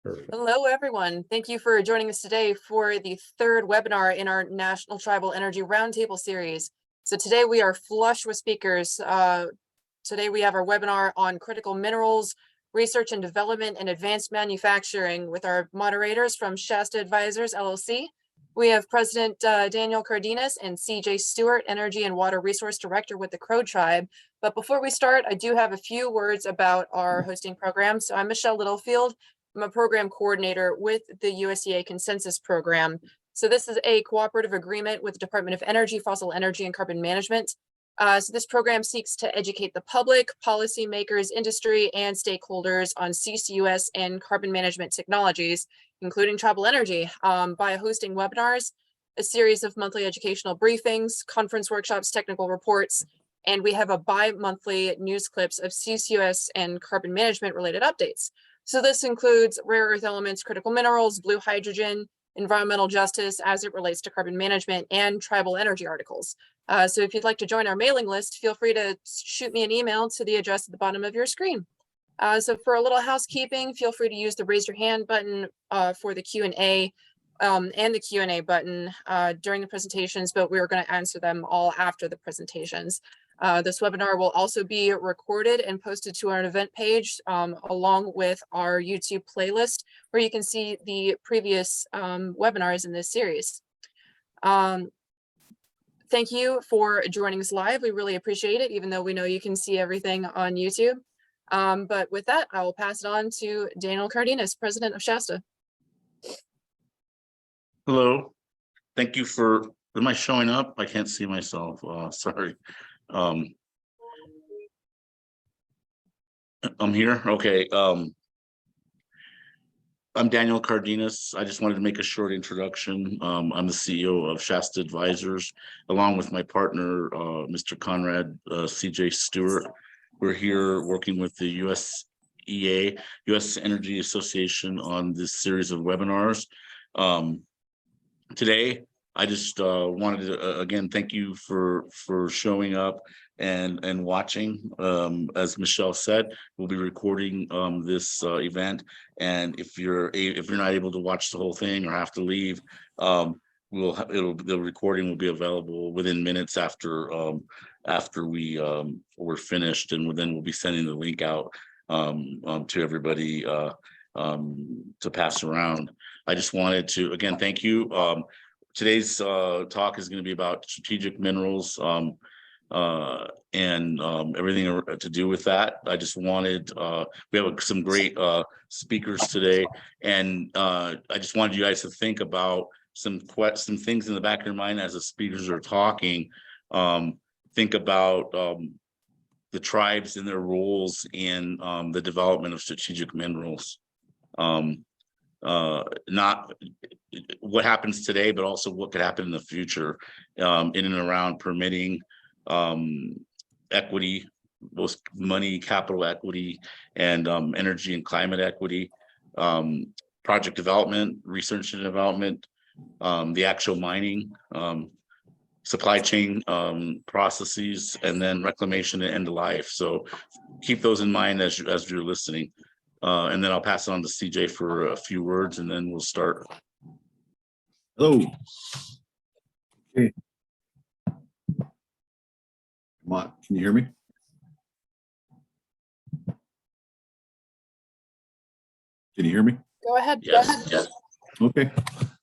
Hello, everyone. Thank you for joining us today for the third webinar in our National Tribal Energy Roundtable series. So today we are flush with speakers. Today we have our webinar on critical minerals, research and development, and advanced manufacturing with our moderators from Shasta Advisors, LLC. We have President Daniel Cardenas and CJ Stewart, Energy and Water Resource Director with the Crow Tribe. But before we start, I do have a few words about our hosting program. So I'm Michelle Littlefield. I'm a program coordinator with the USDA Consensus Program. So this is a cooperative agreement with the Department of Energy, Fossil Energy, and Carbon Management. So this program seeks to educate the public, policymakers, industry, and stakeholders on CCUS and carbon management technologies, including tribal energy, by hosting webinars, a series of monthly educational briefings, conference workshops, technical reports, and we have a bi-monthly news clips of CCUS and carbon management related updates. So this includes rare earth elements, critical minerals, blue hydrogen, environmental justice as it relates to carbon management, and tribal energy articles. So if you'd like to join our mailing list, feel free to shoot me an email to the address at the bottom of your screen. So for a little housekeeping, feel free to use the raise your hand button for the Q&A and the Q&A button during the presentations, but we're going to answer them all after the presentations. This webinar will also be recorded and posted to our event page along with our YouTube playlist, where you can see the previous webinars in this series. Thank you for joining us live. We really appreciate it, even though we know you can see everything on YouTube. But with that, I will pass it on to Daniel Cardenas, President of Shasta. Hello, thank you for, am I showing up? I can't see myself, sorry. I'm here, okay. I'm Daniel Cardenas. I just wanted to make a short introduction. I'm the CEO of Shasta Advisors, along with my partner, Mr. Conrad CJ Stewart. We're here working with the USEA, U.S. Energy Association, on this series of webinars. Today, I just wanted to again thank you for showing up and watching. As Michelle said, we'll be recording this event, and if you're not able to watch the whole thing or have to leave, the recording will be available within minutes after we're finished, and then we'll be sending the link out to everybody to pass around. I just wanted to again thank you. Today's talk is going to be about strategic minerals and everything to do with that. I just wanted, we have some great speakers today, and I just wanted you guys to think about some things in the back of your mind as the speakers are talking. Think about the tribes and their roles in the development of strategic minerals. Not what happens today, but also what could happen in the future, in and around permitting, equity, both money, capital equity, and energy and climate equity, project development, research and development, the actual mining, supply chain processes, and then reclamation and end of life. So keep those in mind as you're listening. And then I'll pass it on to CJ for a few words, and then we'll start. Hello. Okay. Come on, can you hear me? Can you hear me? Go ahead. Yes. Go ahead. Yes. Okay,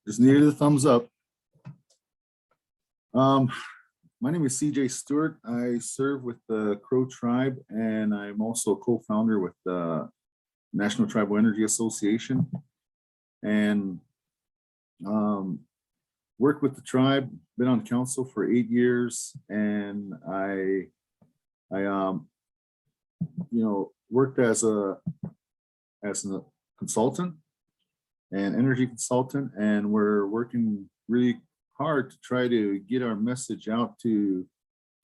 just needed a thumbs up. My name is CJ Stewart. I serve with the Crow Tribe, and I'm also a co-founder with the National Tribal Energy Association, and worked with the tribe, been on council for 8 years, and I worked as a consultant and energy consultant, and we're working really hard to try to get our message out to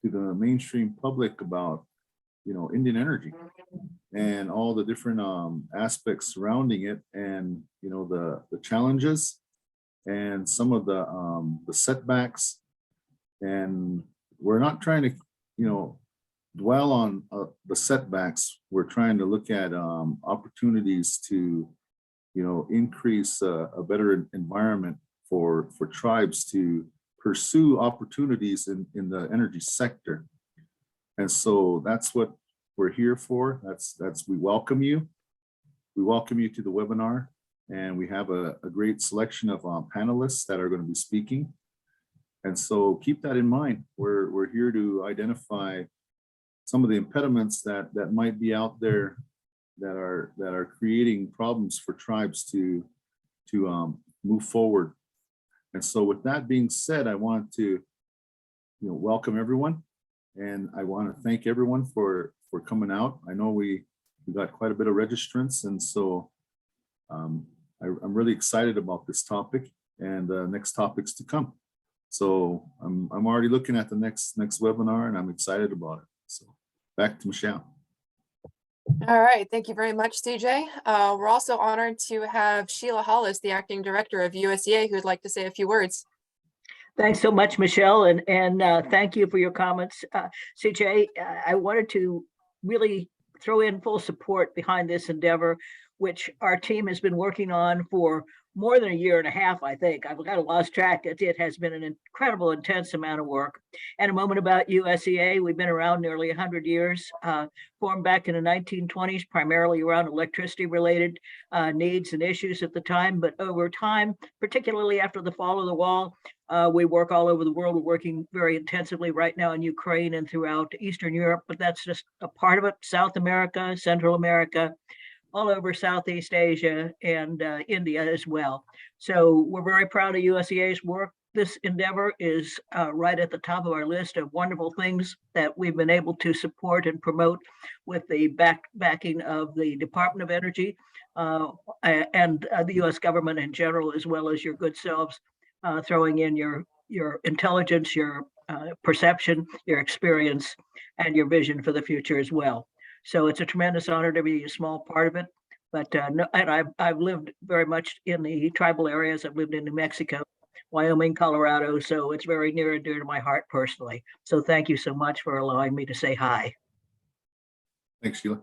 the mainstream public about Indian energy and all the different aspects surrounding it, and the challenges and some of the setbacks. And we're not trying to dwell on the setbacks. We're trying to look at opportunities to increase a better environment for tribes to pursue opportunities in the energy sector. And so that's what we're here for. We welcome you. We welcome you to the webinar, and we have a great selection of panelists that are going to be speaking. And so keep that in mind. We're here to identify some of the impediments that might be out there that are creating problems for tribes to move forward. And so with that being said, I want to welcome everyone, and I want to thank everyone for coming out. I know we got quite a bit of registrants, and so I'm really excited about this topic and the next topics to come. So I'm already looking at the next webinar, and I'm excited about it. So back to Michelle. All right, thank you very much, CJ. We're also honored to have Sheila Hollis, the acting director of USEA, who would like to say a few words. Thanks so much, Michelle, and thank you for your comments. CJ, I wanted to really throw in full support behind this endeavor, which our team has been working on for more than a year and a half, I think. I've kind of lost track. It has been an incredible, intense amount of work. And a moment about USEA, we've been around nearly 100 years, formed back in the 1920s, primarily around electricity-related needs and issues at the time. But over time, particularly after the fall of the wall, we work all over the world. We're working very intensively right now in Ukraine and throughout Eastern Europe, but that's just a part of it. South America, Central America, all over Southeast Asia and India as well. So we're very proud of USEA's work. This endeavor is right at the top of our list of wonderful things that we've been able to support and promote with the backing of the Department of Energy and the US government in general, as well as your good selves throwing in your intelligence, your perception, your experience, and your vision for the future as well. So it's a tremendous honor to be a small part of it. But and I've lived very much in the tribal areas. I've lived in New Mexico, Wyoming, Colorado. So it's very near and dear to my heart personally. So thank you so much for allowing me to say hi. Thanks, Sheila.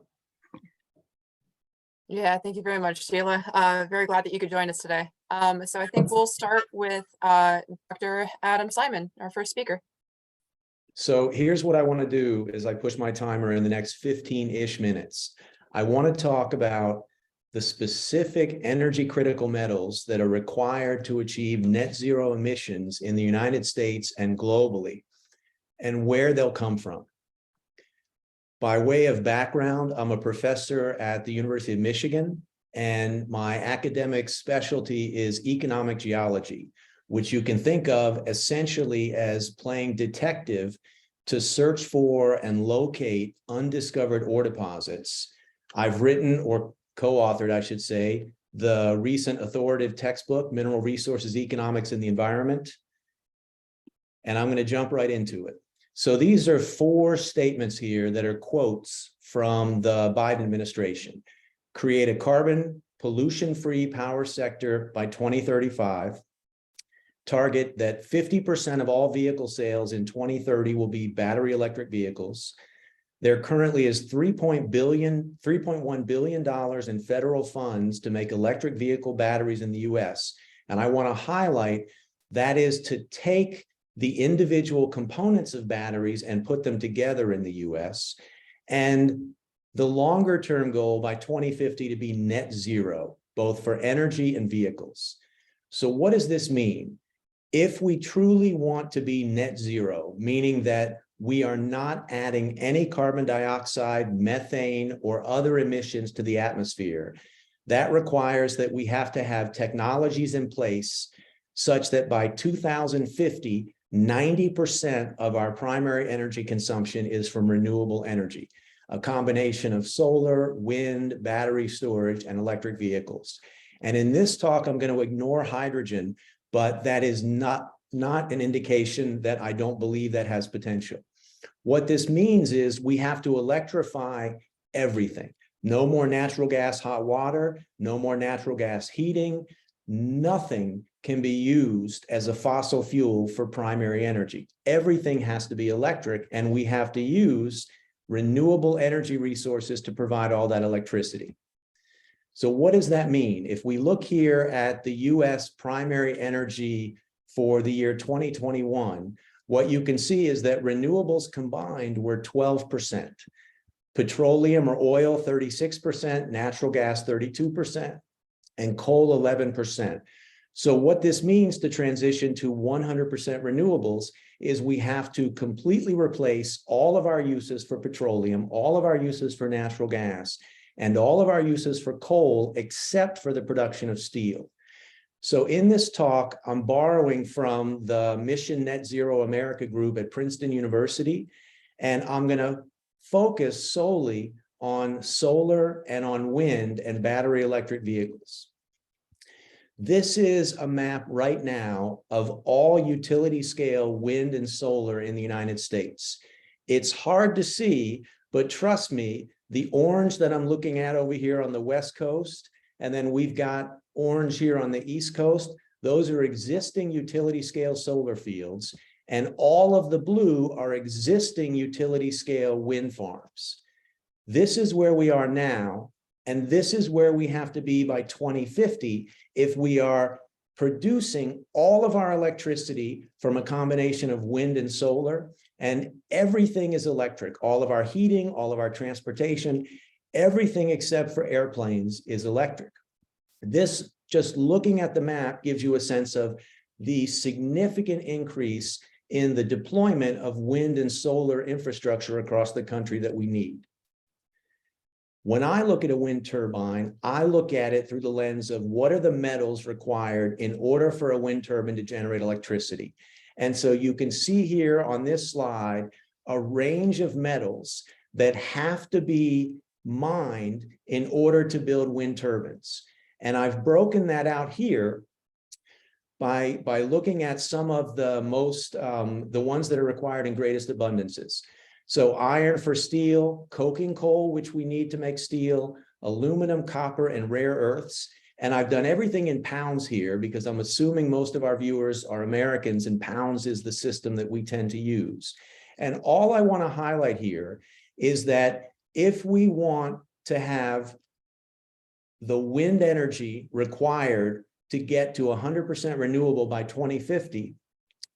Yeah, thank you very much, Sheila. Very glad that you could join us today. So I think we'll start with Dr. Adam Simon, our first speaker. So here's what I want to do as I push my timer in the next 15-ish minutes. I want to talk about the specific energy critical metals that are required to achieve net zero emissions in the United States and globally, and where they'll come from. By way of background, I'm a professor at the University of Michigan, and my academic specialty is economic geology, which you can think of essentially as playing detective to search for and locate undiscovered ore deposits. I've written, or co-authored, I should say, the recent authoritative textbook, Mineral Resources, Economics, and the Environment. And I'm going to jump right into it. So these are 4 statements here that are quotes from the Biden administration. Create a carbon pollution-free power sector by 2035. Target that 50% of all vehicle sales in 2030 will be battery electric vehicles. There currently is $3.1 billion in federal funds to make electric vehicle batteries in the US. And I want to highlight that is to take the individual components of batteries and put them together in the US. And the longer term goal by 2050 to be net zero, both for energy and vehicles. So what does this mean? If we truly want to be net zero, meaning that we are not adding any carbon dioxide, methane, or other emissions to the atmosphere, that requires that we have to have technologies in place such that by 2050, 90% of our primary energy consumption is from renewable energy, a combination of solar, wind, battery storage, and electric vehicles. And in this talk, I'm going to ignore hydrogen, but that is not an indication that I don't believe that has potential. What this means is we have to electrify everything. No more natural gas hot water, no more natural gas heating. Nothing can be used as a fossil fuel for primary energy. Everything has to be electric, and we have to use renewable energy resources to provide all that electricity. So what does that mean? If we look here at the US primary energy for the year 2021, what you can see is that renewables combined were 12%, petroleum or oil 36%, natural gas 32%, and coal 11%. So what this means to transition to 100% renewables is we have to completely replace all of our uses for petroleum, all of our uses for natural gas, and all of our uses for coal, except for the production of steel. So in this talk, I'm borrowing from the Mission Net Zero America group at Princeton University, and I'm going to focus solely on solar and on wind and battery electric vehicles. This is a map right now of all utility scale wind and solar in the United States. It's hard to see, but trust me, the orange that I'm looking at over here on the West Coast, and then we've got orange here on the East Coast, those are existing utility scale solar fields, and all of the blue are existing utility scale wind farms. This is where we are now, and this is where we have to be by 2050 if we are producing all of our electricity from a combination of wind and solar, and everything is electric. All of our heating, all of our transportation, everything except for airplanes is electric. This, just looking at the map, gives you a sense of the significant increase in the deployment of wind and solar infrastructure across the country that we need. When I look at a wind turbine, I look at it through the lens of what are the metals required in order for a wind turbine to generate electricity. And so you can see here on this slide a range of metals that have to be mined in order to build wind turbines. And I've broken that out here by looking at some of the most, the ones that are required in greatest abundances. So iron for steel, coking coal, which we need to make steel, aluminum, copper, and rare earths. And I've done everything in pounds here because I'm assuming most of our viewers are Americans and pounds is the system that we tend to use. And all I want to highlight here is that if we want to have the wind energy required to get to 100% renewable by 2050,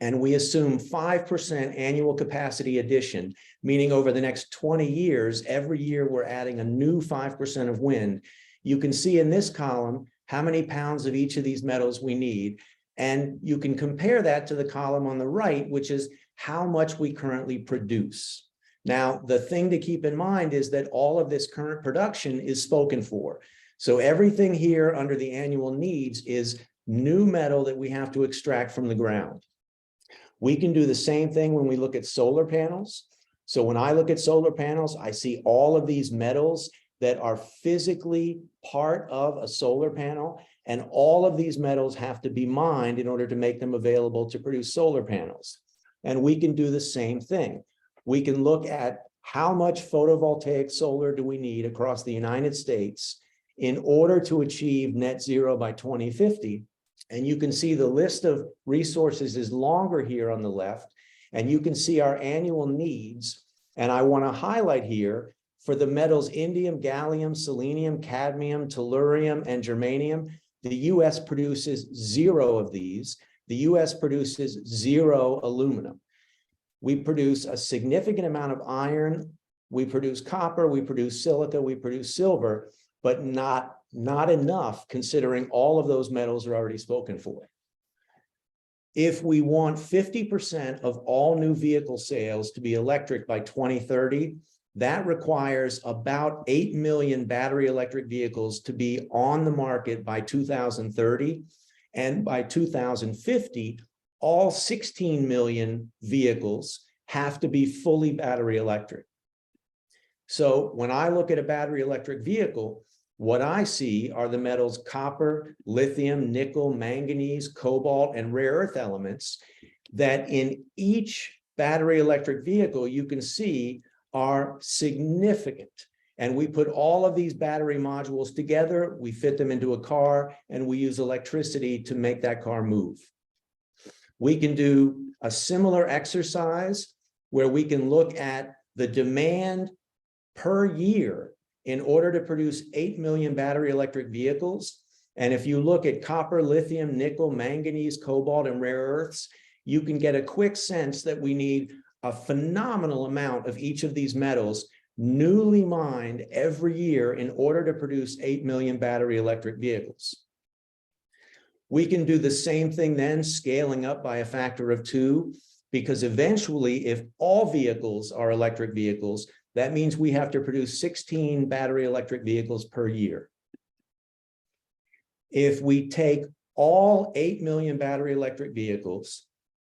and we assume 5% annual capacity addition, meaning over the next 20 years, every year we're adding a new 5% of wind. You can see in this column how many pounds of each of these metals we need. And you can compare that to the column on the right, which is how much we currently produce. Now, the thing to keep in mind is that all of this current production is spoken for. So everything here under the annual needs is new metal that we have to extract from the ground. We can do the same thing when we look at solar panels. So when I look at solar panels, I see all of these metals that are physically part of a solar panel, and all of these metals have to be mined in order to make them available to produce solar panels. And we can do the same thing. We can look at how much photovoltaic solar do we need across the United States in order to achieve net zero by 2050. And you can see the list of resources is longer here on the left, and you can see our annual needs. And I want to highlight here for the metals indium, gallium, selenium, cadmium, tellurium, and germanium, the US produces 0 of these. The US produces 0 aluminum. We produce a significant amount of iron. We produce copper, we produce silica, we produce silver, but not enough considering all of those metals are already spoken for. If we want 50% of all new vehicle sales to be electric by 2030, that requires about 8 million battery electric vehicles to be on the market by 2030. And by 2050, all 16 million vehicles have to be fully battery electric. So when I look at a battery electric vehicle, what I see are the metals copper, lithium, nickel, manganese, cobalt, and rare earth elements that in each battery electric vehicle you can see are significant. And we put all of these battery modules together, we fit them into a car, and we use electricity to make that car move. We can do a similar exercise where we can look at the demand per year in order to produce 8 million battery electric vehicles. And if you look at copper, lithium, nickel, manganese, cobalt, and rare earths, you can get a quick sense that we need a phenomenal amount of each of these metals newly mined every year in order to produce 8 million battery electric vehicles. We can do the same thing then, scaling up by a factor of 2, because eventually, if all vehicles are electric vehicles, that means we have to produce 16 battery electric vehicles per year. If we take all 8 million battery electric vehicles,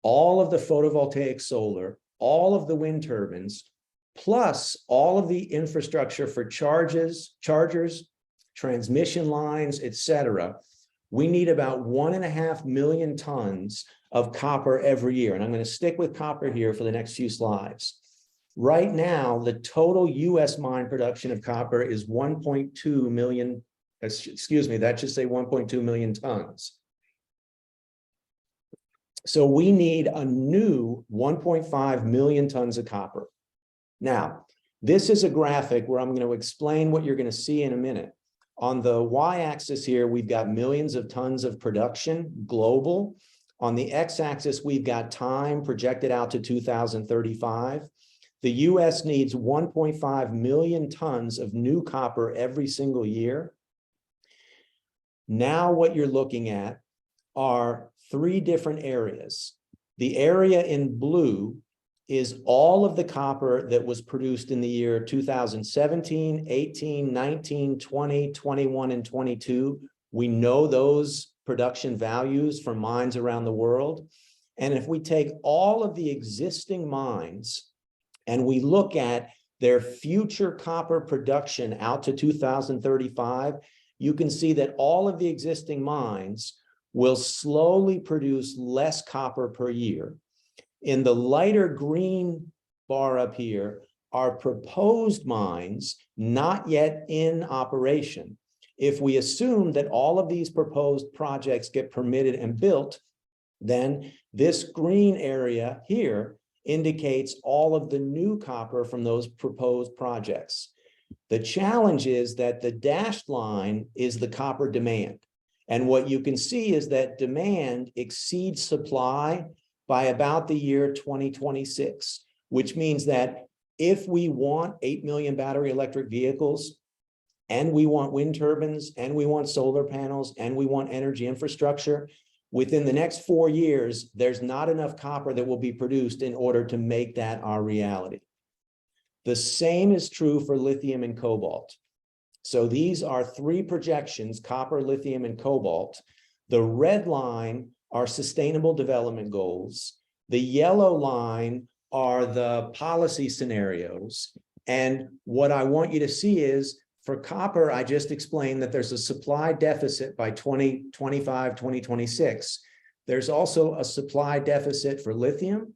all of the photovoltaic solar, all of the wind turbines, plus all of the infrastructure for chargers, transmission lines, etc., we need about 1.5 million tons of copper every year. And I'm going to stick with copper here for the next few slides. Right now, the total US mine production of copper is 1.2 million, excuse me, that should say 1.2 million tons. So we need a new 1.5 million tons of copper. Now, this is a graphic where I'm going to explain what you're going to see in a minute. On the y-axis here, we've got millions of tons of production, global. On the x-axis, we've got time projected out to 2035. The US needs 1.5 million tons of new copper every single year. Now what you're looking at are 3 different areas. The area in blue is all of the copper that was produced in the year 2017, 18, 19, 20, 21, and 22. We know those production values from mines around the world. And if we take all of the existing mines and we look at their future copper production out to 2035, you can see that all of the existing mines will slowly produce less copper per year. In the lighter green bar up here are proposed mines not yet in operation. If we assume that all of these proposed projects get permitted and built, then this green area here indicates all of the new copper from those proposed projects. The challenge is that the dashed line is the copper demand. And what you can see is that demand exceeds supply by about the year 2026, which means that if we want 8 million battery electric vehicles, and we want wind turbines, and we want solar panels, and we want energy infrastructure, within the next 4 years, there's not enough copper that will be produced in order to make that our reality. The same is true for lithium and cobalt. So these are 3 projections, copper, lithium, and cobalt. The red line are sustainable development goals. The yellow line are the policy scenarios. And what I want you to see is, for copper, I just explained that there's a supply deficit by 2025, 2026. There's also a supply deficit for lithium,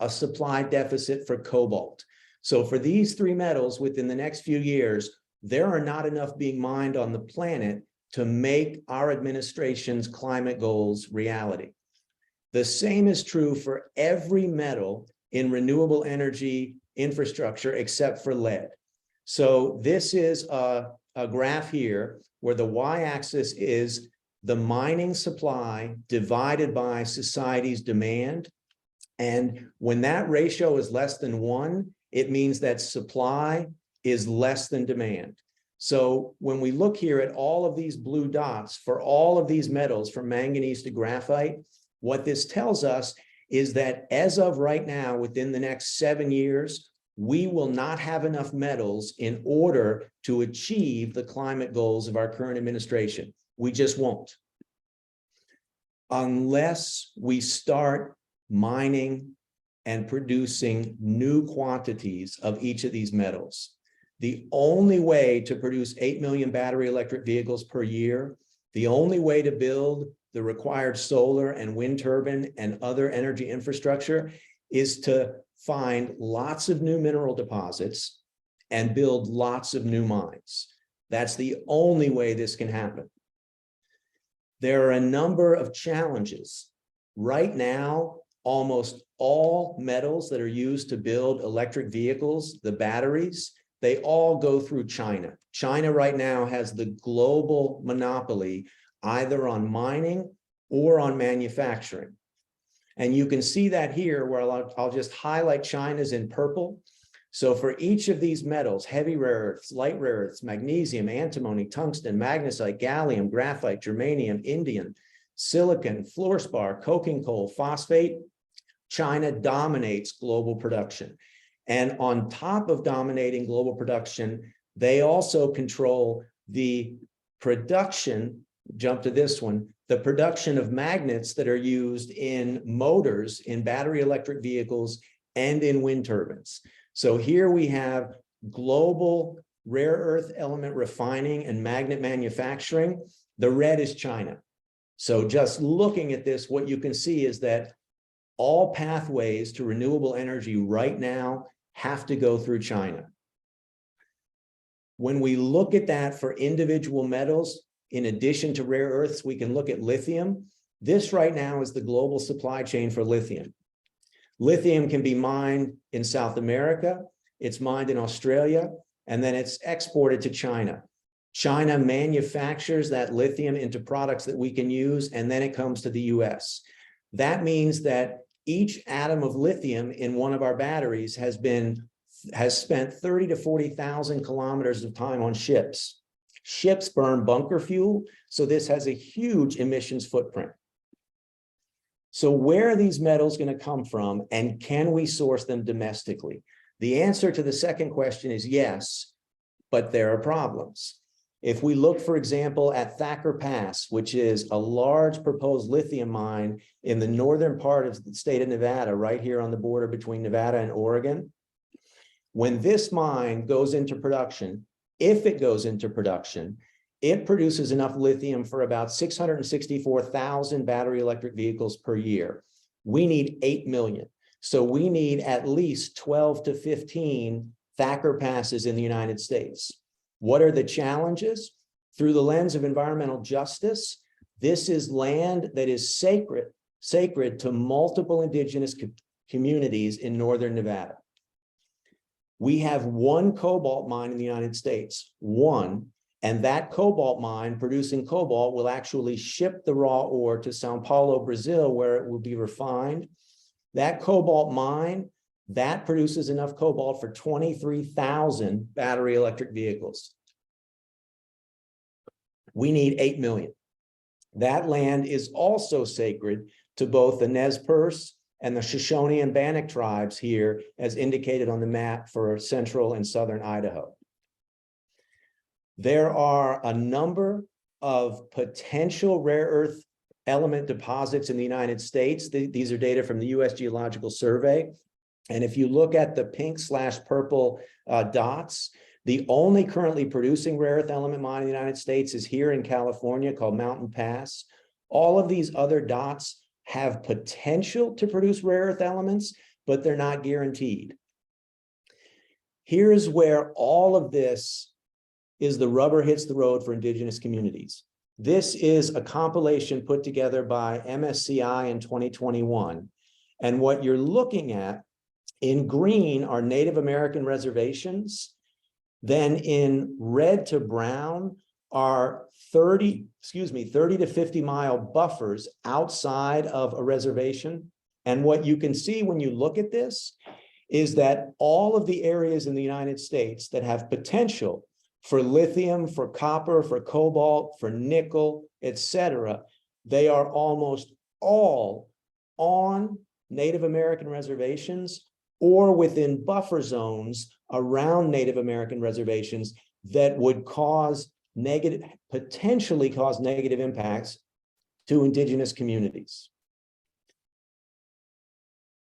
a supply deficit for cobalt. So for these 3 metals within the next few years, there are not enough being mined on the planet to make our administration's climate goals reality. The same is true for every metal in renewable energy infrastructure except for lead. So this is a graph here where the y-axis is the mining supply divided by society's demand. And when that ratio is less than 1, it means that supply is less than demand. So when we look here at all of these blue dots for all of these metals, from manganese to graphite, what this tells us is that as of right now, within the next 7 years, we will not have enough metals in order to achieve the climate goals of our current administration. We just won't. Unless we start mining and producing new quantities of each of these metals. The only way to produce 8 million battery electric vehicles per year, the only way to build the required solar and wind turbine and other energy infrastructure is to find lots of new mineral deposits and build lots of new mines. That's the only way this can happen. There are a number of challenges. Right now, almost all metals that are used to build electric vehicles, the batteries, they all go through China. China right now has the global monopoly either on mining or on manufacturing. And you can see that here where I'll just highlight China's in purple. So for each of these metals, heavy rare earths, light rare earths, magnesium, antimony, tungsten, magnesite, gallium, graphite, germanium, indium, silicon, fluorspar, coking coal, phosphate, China dominates global production. And on top of dominating global production, they also control the production, jump to this one, the production of magnets that are used in motors, in battery electric vehicles, and in wind turbines. So here we have global rare earth element refining and magnet manufacturing. The red is China. So just looking at this, what you can see is that all pathways to renewable energy right now have to go through China. When we look at that for individual metals, in addition to rare earths, we can look at lithium. This right now is the global supply chain for lithium. Lithium can be mined in South America, it's mined in Australia, and then it's exported to China. China manufactures that lithium into products that we can use, and then it comes to the US. That means that each atom of lithium in one of our batteries has spent 30 to 40,000 kilometers of time on ships. Ships burn bunker fuel, so this has a huge emissions footprint. So where are these metals going to come from, and can we source them domestically? The answer to the second question is yes, but there are problems. If we look, for example, at Thacker Pass, which is a large proposed lithium mine in the northern part of the state of Nevada, right here on the border between Nevada and Oregon, when this mine goes into production, if it goes into production, it produces enough lithium for about 664,000 battery electric vehicles per year. We need 8 million. So we need at least 12 to 15 Thacker Passes in the United States. What are the challenges? Through the lens of environmental justice, this is land that is sacred to multiple indigenous communities in northern Nevada. We have one cobalt mine in the United States, one, and that cobalt mine producing cobalt will actually ship the raw ore to Sao Paulo, Brazil, where it will be refined. That cobalt mine, that produces enough cobalt for 23,000 battery electric vehicles. We need 8 million. That land is also sacred to both the Nez Perce and the Shoshone and Bannock tribes here, as indicated on the map for central and southern Idaho. There are a number of potential rare earth element deposits in the United States. These are data from the US Geological Survey. And if you look at the pink/purple dots, the only currently producing rare earth element mine in the United States is here in California called Mountain Pass. All of these other dots have potential to produce rare earth elements, but they're not guaranteed. Here's where all of this is the rubber hits the road for indigenous communities. This is a compilation put together by MSCI in 2021. And what you're looking at in green are Native American reservations. Then in red to brown are 30 to 50 mile buffers outside of a reservation. And what you can see when you look at this is that all of the areas in the United States that have potential for lithium, for copper, for cobalt, for nickel, etc., they are almost all on Native American reservations or within buffer zones around Native American reservations that would potentially cause negative impacts to indigenous communities.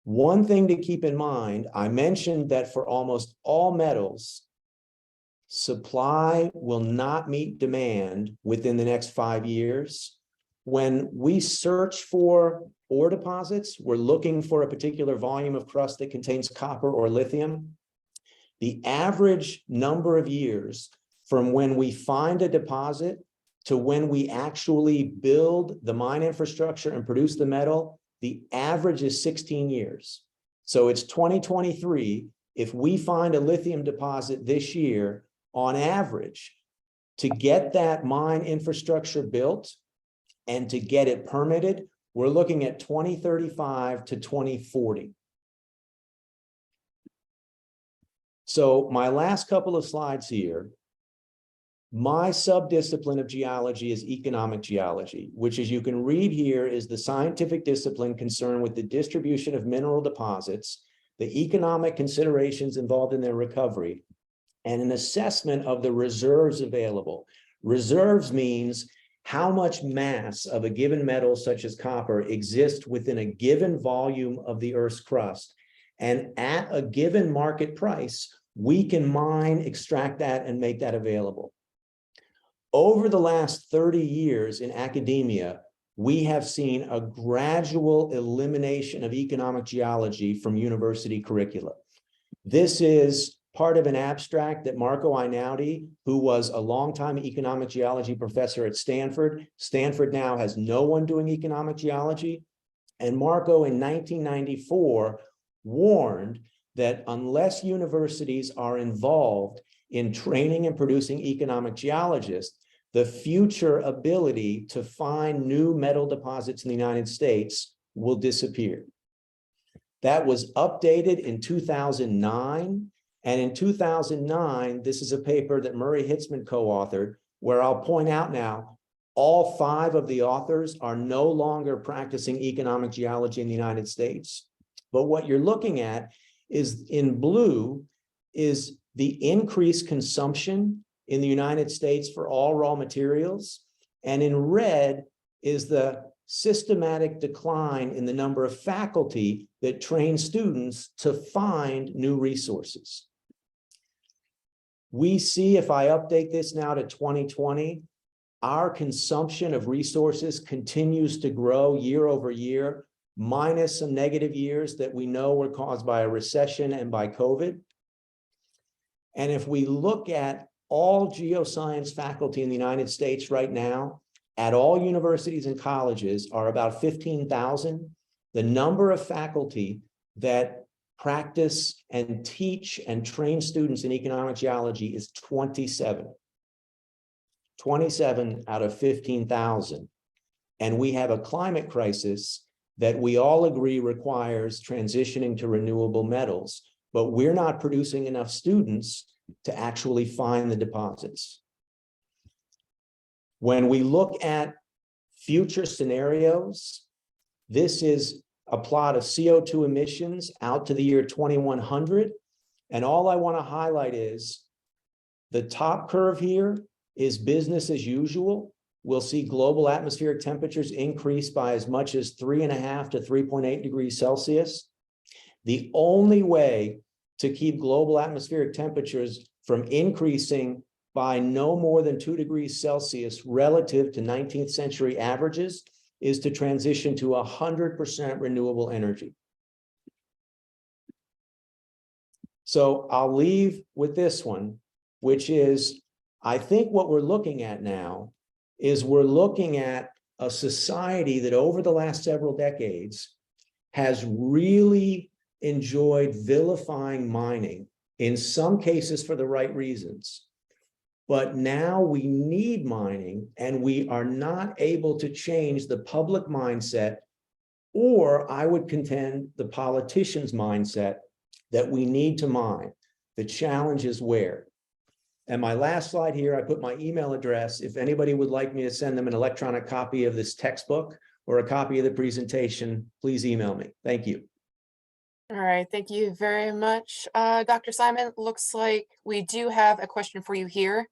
One thing to keep in mind, I mentioned that for almost all metals, supply will not meet demand within the next 5 years. When we search for ore deposits, we're looking for a particular volume of crust that contains copper or lithium. The average number of years from when we find a deposit to when we actually build the mine infrastructure and produce the metal, the average is 16 years. So it's 2023. If we find a lithium deposit this year, on average, to get that mine infrastructure built and to get it permitted, we're looking at 2035 to 2040. So my last couple of slides here, my subdiscipline of geology is economic geology, which, as you can read here, is the scientific discipline concerned with the distribution of mineral deposits, the economic considerations involved in their recovery, and an assessment of the reserves available. Reserves means how much mass of a given metal, such as copper, exists within a given volume of the Earth's crust. And at a given market price, we can mine, extract that, and make that available. Over the last 30 years in academia, we have seen a gradual elimination of economic geology from university curricula. This is part of an abstract that Marco Einaudi, who was a longtime economic geology professor at Stanford. Stanford now has no one doing economic geology. And Marco in 1994 warned that unless universities are involved in training and producing economic geologists, the future ability to find new metal deposits in the United States will disappear. That was updated in 2009. And in 2009, this is a paper that Murray Hitzman co-authored, where I'll point out now, all 5 of the authors are no longer practicing economic geology in the United States. But what you're looking at is, in blue, is the increased consumption in the United States for all raw materials. And in red is the systematic decline in the number of faculty that train students to find new resources. We see, if I update this now to 2020, our consumption of resources continues to grow year over year, minus some negative years that we know were caused by a recession and by COVID. And if we look at all geoscience faculty in the United States right now, at all universities and colleges, are about 15,000. The number of faculty that practice and teach and train students in economic geology is 27. 27 out of 15,000. And we have a climate crisis that we all agree requires transitioning to renewable metals, but we're not producing enough students to actually find the deposits. When we look at future scenarios, this is a plot of CO2 emissions out to the year 2100. And all I want to highlight is the top curve here is business as usual. We'll see global atmospheric temperatures increase by as much as 3.5 to 3.8 degrees Celsius. The only way to keep global atmospheric temperatures from increasing by no more than 2 degrees Celsius relative to 19th century averages is to transition to 100% renewable energy. So I'll leave with this one, which is, I think what we're looking at now is we're looking at a society that over the last several decades has really enjoyed vilifying mining, in some cases for the right reasons. But now we need mining, and we are not able to change the public mindset, or I would contend the politicians' mindset, that we need to mine. The challenge is where. And my last slide here, I put my email address. If anybody would like me to send them an electronic copy of this textbook or a copy of the presentation, please email me. Thank you. All right, thank you very much. Dr. Simon, looks like we do have a question for you here.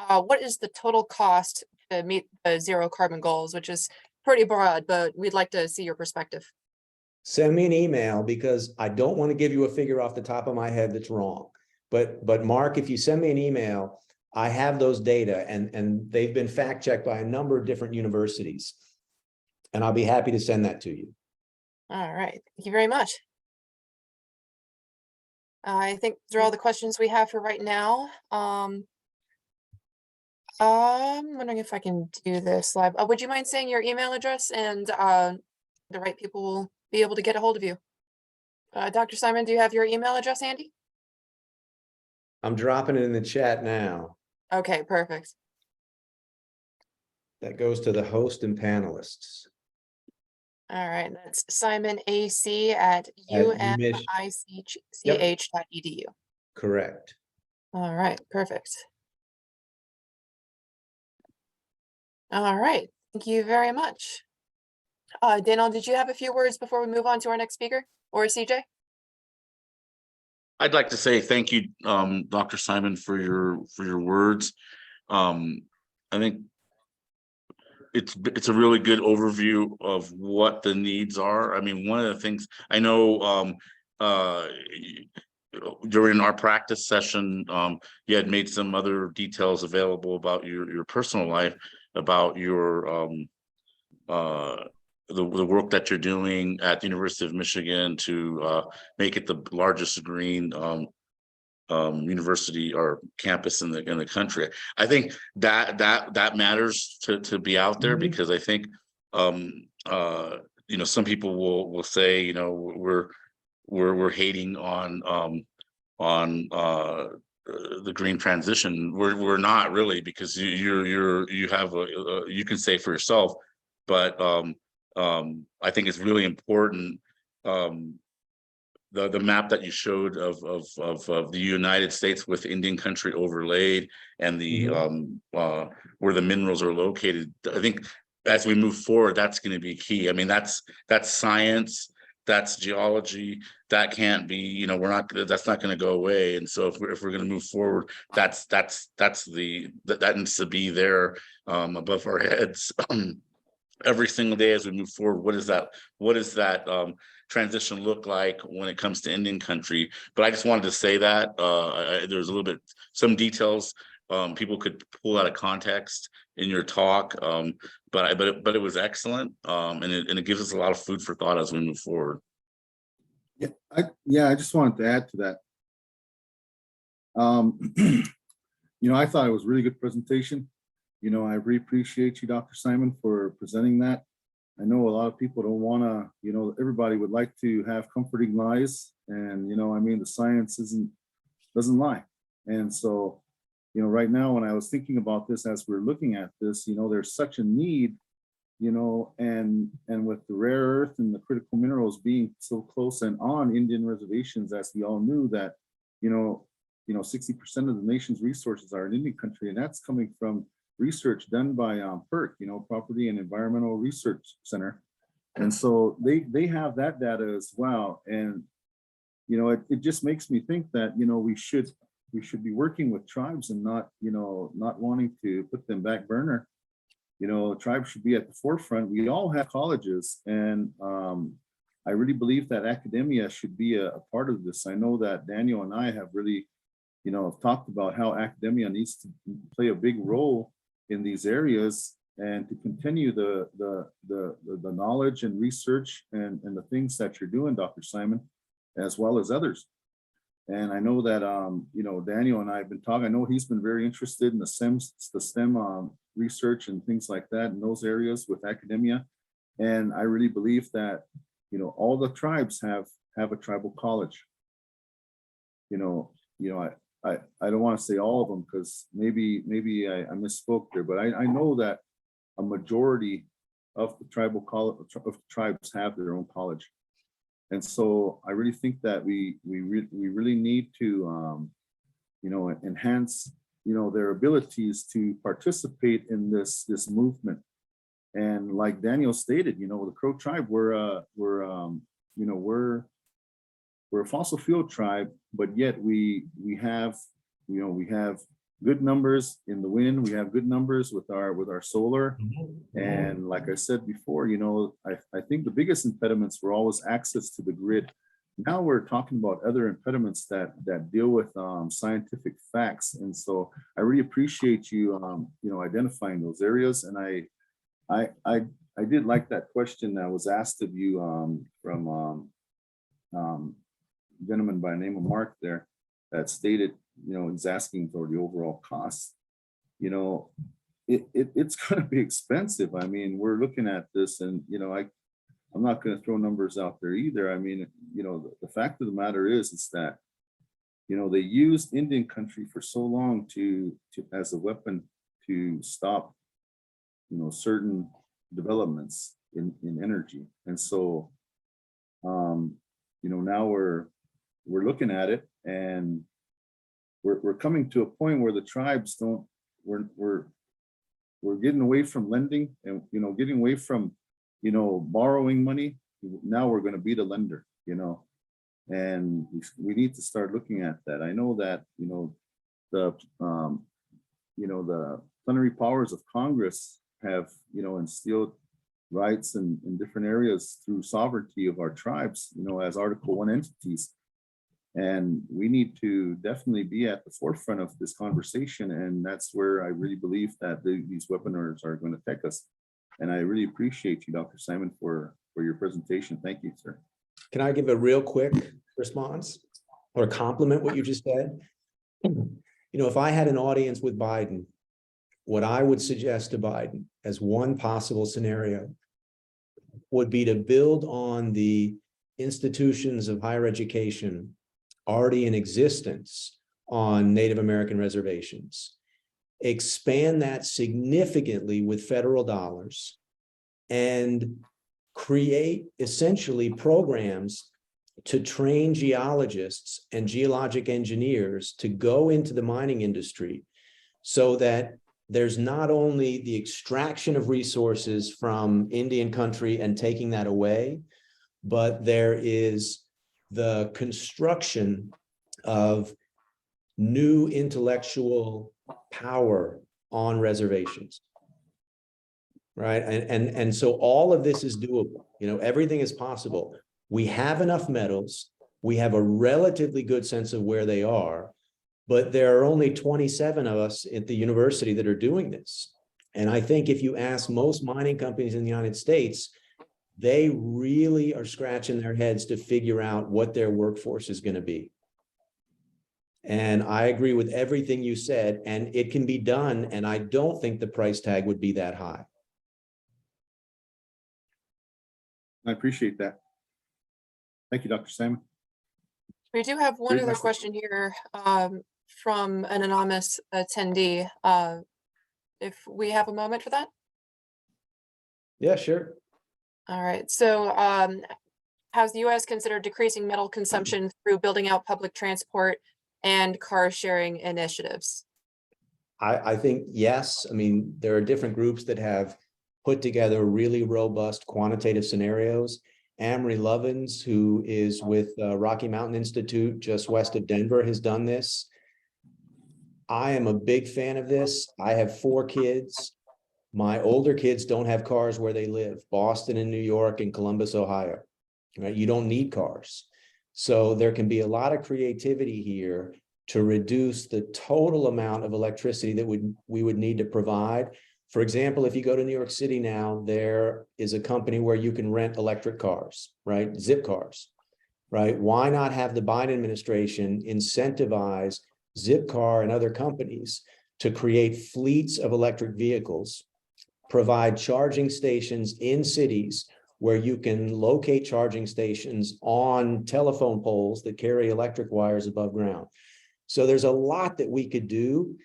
What is the total cost to meet the zero carbon goals, which is pretty broad, but we'd like to see your perspective. Send me an email, because I don't want to give you a figure off the top of my head that's wrong. But Mark, if you send me an email, I have those data, and they've been fact checked by a number of different universities. And I'll be happy to send that to you. All right, thank you very much. I think those are all the questions we have for right now. I'm wondering if I can do this live. Would you mind saying your email address, and the right people will be able to get a hold of you? Dr. Simon, do you have your email address handy? I'm dropping it in the chat now. Okay, perfect. That goes to the host and panelists. All right, that's Simon AC at UMich. umich.edu. Correct. All right, perfect. All right, thank you very much. Daniel, did you have a few words before we move on to our next speaker, or CJ? I'd like to say thank you, Dr. Simon, for your words. I think it's a really good overview of what the needs are. I mean, one of the things I know during our practice session, you had made some other details available about your personal life, about your the work that you're doing at the University of Michigan to make it the largest green university or campus in the country. I think that matters to be out there, because I think some people will say, we're hating on the green transition. We're not really, because you have you can say for yourself, but I think it's really important. The map that you showed of the United States with Indian country overlaid, and the where the minerals are located. I think as we move forward, that's going to be key. I mean, that's science, that's geology. That can't be, that's not going to go away. And so if we're going to move forward, that needs to be there above our heads every single day as we move forward. What does that transition look like when it comes to Indian country? But I just wanted to say that there's a little bit, some details people could pull out of context in your talk, but it was excellent, and it gives us a lot of food for thought as we move forward. I just wanted to add to that. I thought it was a really good presentation. I really appreciate you, Dr. Simon, for presenting that. I know a lot of people don't want to, everybody would like to have comforting lies, and the science doesn't lie. And so, right now, when I was thinking about this, as we're looking at this, there's such a need, and with the rare earth and the critical minerals being so close and on Indian reservations, as we all knew that, 60% of the nation's resources are in Indian country, and that's coming from research done by PERC, Property and Environmental Research Center. And so they have that data as well. And, it just makes me think that, we should be working with tribes and not wanting to put them back burner. Tribes should be at the forefront. We all have colleges, and I really believe that academia should be a part of this. I know that Daniel and I have really, talked about how academia needs to play a big role in these areas, and to continue the knowledge and research and the things that you're doing, Dr. Simon, as well as others. And I know that Daniel and I have been talking. I know he's been very interested in the STEM research and things like that in those areas with academia. And I really believe that all the tribes have a tribal college. I don't want to say all of them, because maybe I misspoke there, but I know that a majority of the tribes have their own college. And so I really think that we really need to enhance their abilities to participate in this movement. And like Daniel stated, the Crow tribe, we're a fossil fuel tribe, but yet we have good numbers in the wind. We have good numbers with our solar. And like I said before, I think the biggest impediments were always access to the grid. Now we're talking about other impediments that deal with scientific facts. And so I really appreciate you identifying those areas. And I did like that question that was asked of you from gentleman by the name of Mark there, that stated, he's asking for the overall cost. It's going to be expensive. I mean, we're looking at this, and I'm not going to throw numbers out there either. I mean, the fact of the matter is that you know, they used Indian country for so long to as a weapon to stop, you know, certain developments in energy. And so, you know, now we're looking at it, and we're coming to a point where the tribes don't, we're getting away from lending, and, you know, getting away from, you know, borrowing money. Now we're going to be the lender, you know, and we need to start looking at that. I know that, you know, the plenary powers of Congress have, you know, instilled rights in different areas through sovereignty of our tribes, you know, as Article 1 entities. And we need to definitely be at the forefront of this conversation. And that's where I really believe that these webinars are going to take us. And I really appreciate you, Dr. Simon, for your presentation. Thank you, sir. Can I give a real quick response or compliment what you just said? You know, if I had an audience with Biden, what I would suggest to Biden as one possible scenario would be to build on the institutions of higher education already in existence on Native American reservations, expand that significantly with federal dollars, and create essentially programs to train geologists and geologic engineers to go into the mining industry, so that there's not only the extraction of resources from Indian country and taking that away, but there is the construction of new intellectual power on reservations. Right. And so all of this is doable. You know, everything is possible. We have enough metals. We have a relatively good sense of where they are, but there are only 27 of us at the university that are doing this. And I think if you ask most mining companies in the United States, they really are scratching their heads to figure out what their workforce is going to be. And I agree with everything you said, and it can be done. And I don't think the price tag would be that high. I appreciate that. Thank you, Dr. Simon. We do have one Great other message. question here from an anonymous attendee. If we have a moment for that. Yeah, sure. All right. So has the U.S. considered decreasing metal consumption through building out public transport and car sharing initiatives? I think yes. I mean, there are different groups that have put together really robust quantitative scenarios. Amory Lovins, who is with Rocky Mountain Institute just west of Denver, has done this. I am a big fan of this. I have 4 kids. My older kids don't have cars where they live, Boston and New York and Columbus, Ohio. Right? You don't need cars. So there can be a lot of creativity here to reduce the total amount of electricity that we would need to provide. For example, if you go to New York City now, there is a company where you can rent electric cars, right? Zip cars, right? Why not have the Biden administration incentivize Zipcar and other companies to create fleets of electric vehicles, provide charging stations in cities where you can locate charging stations on telephone poles that carry electric wires above ground. So there's a lot that we could do.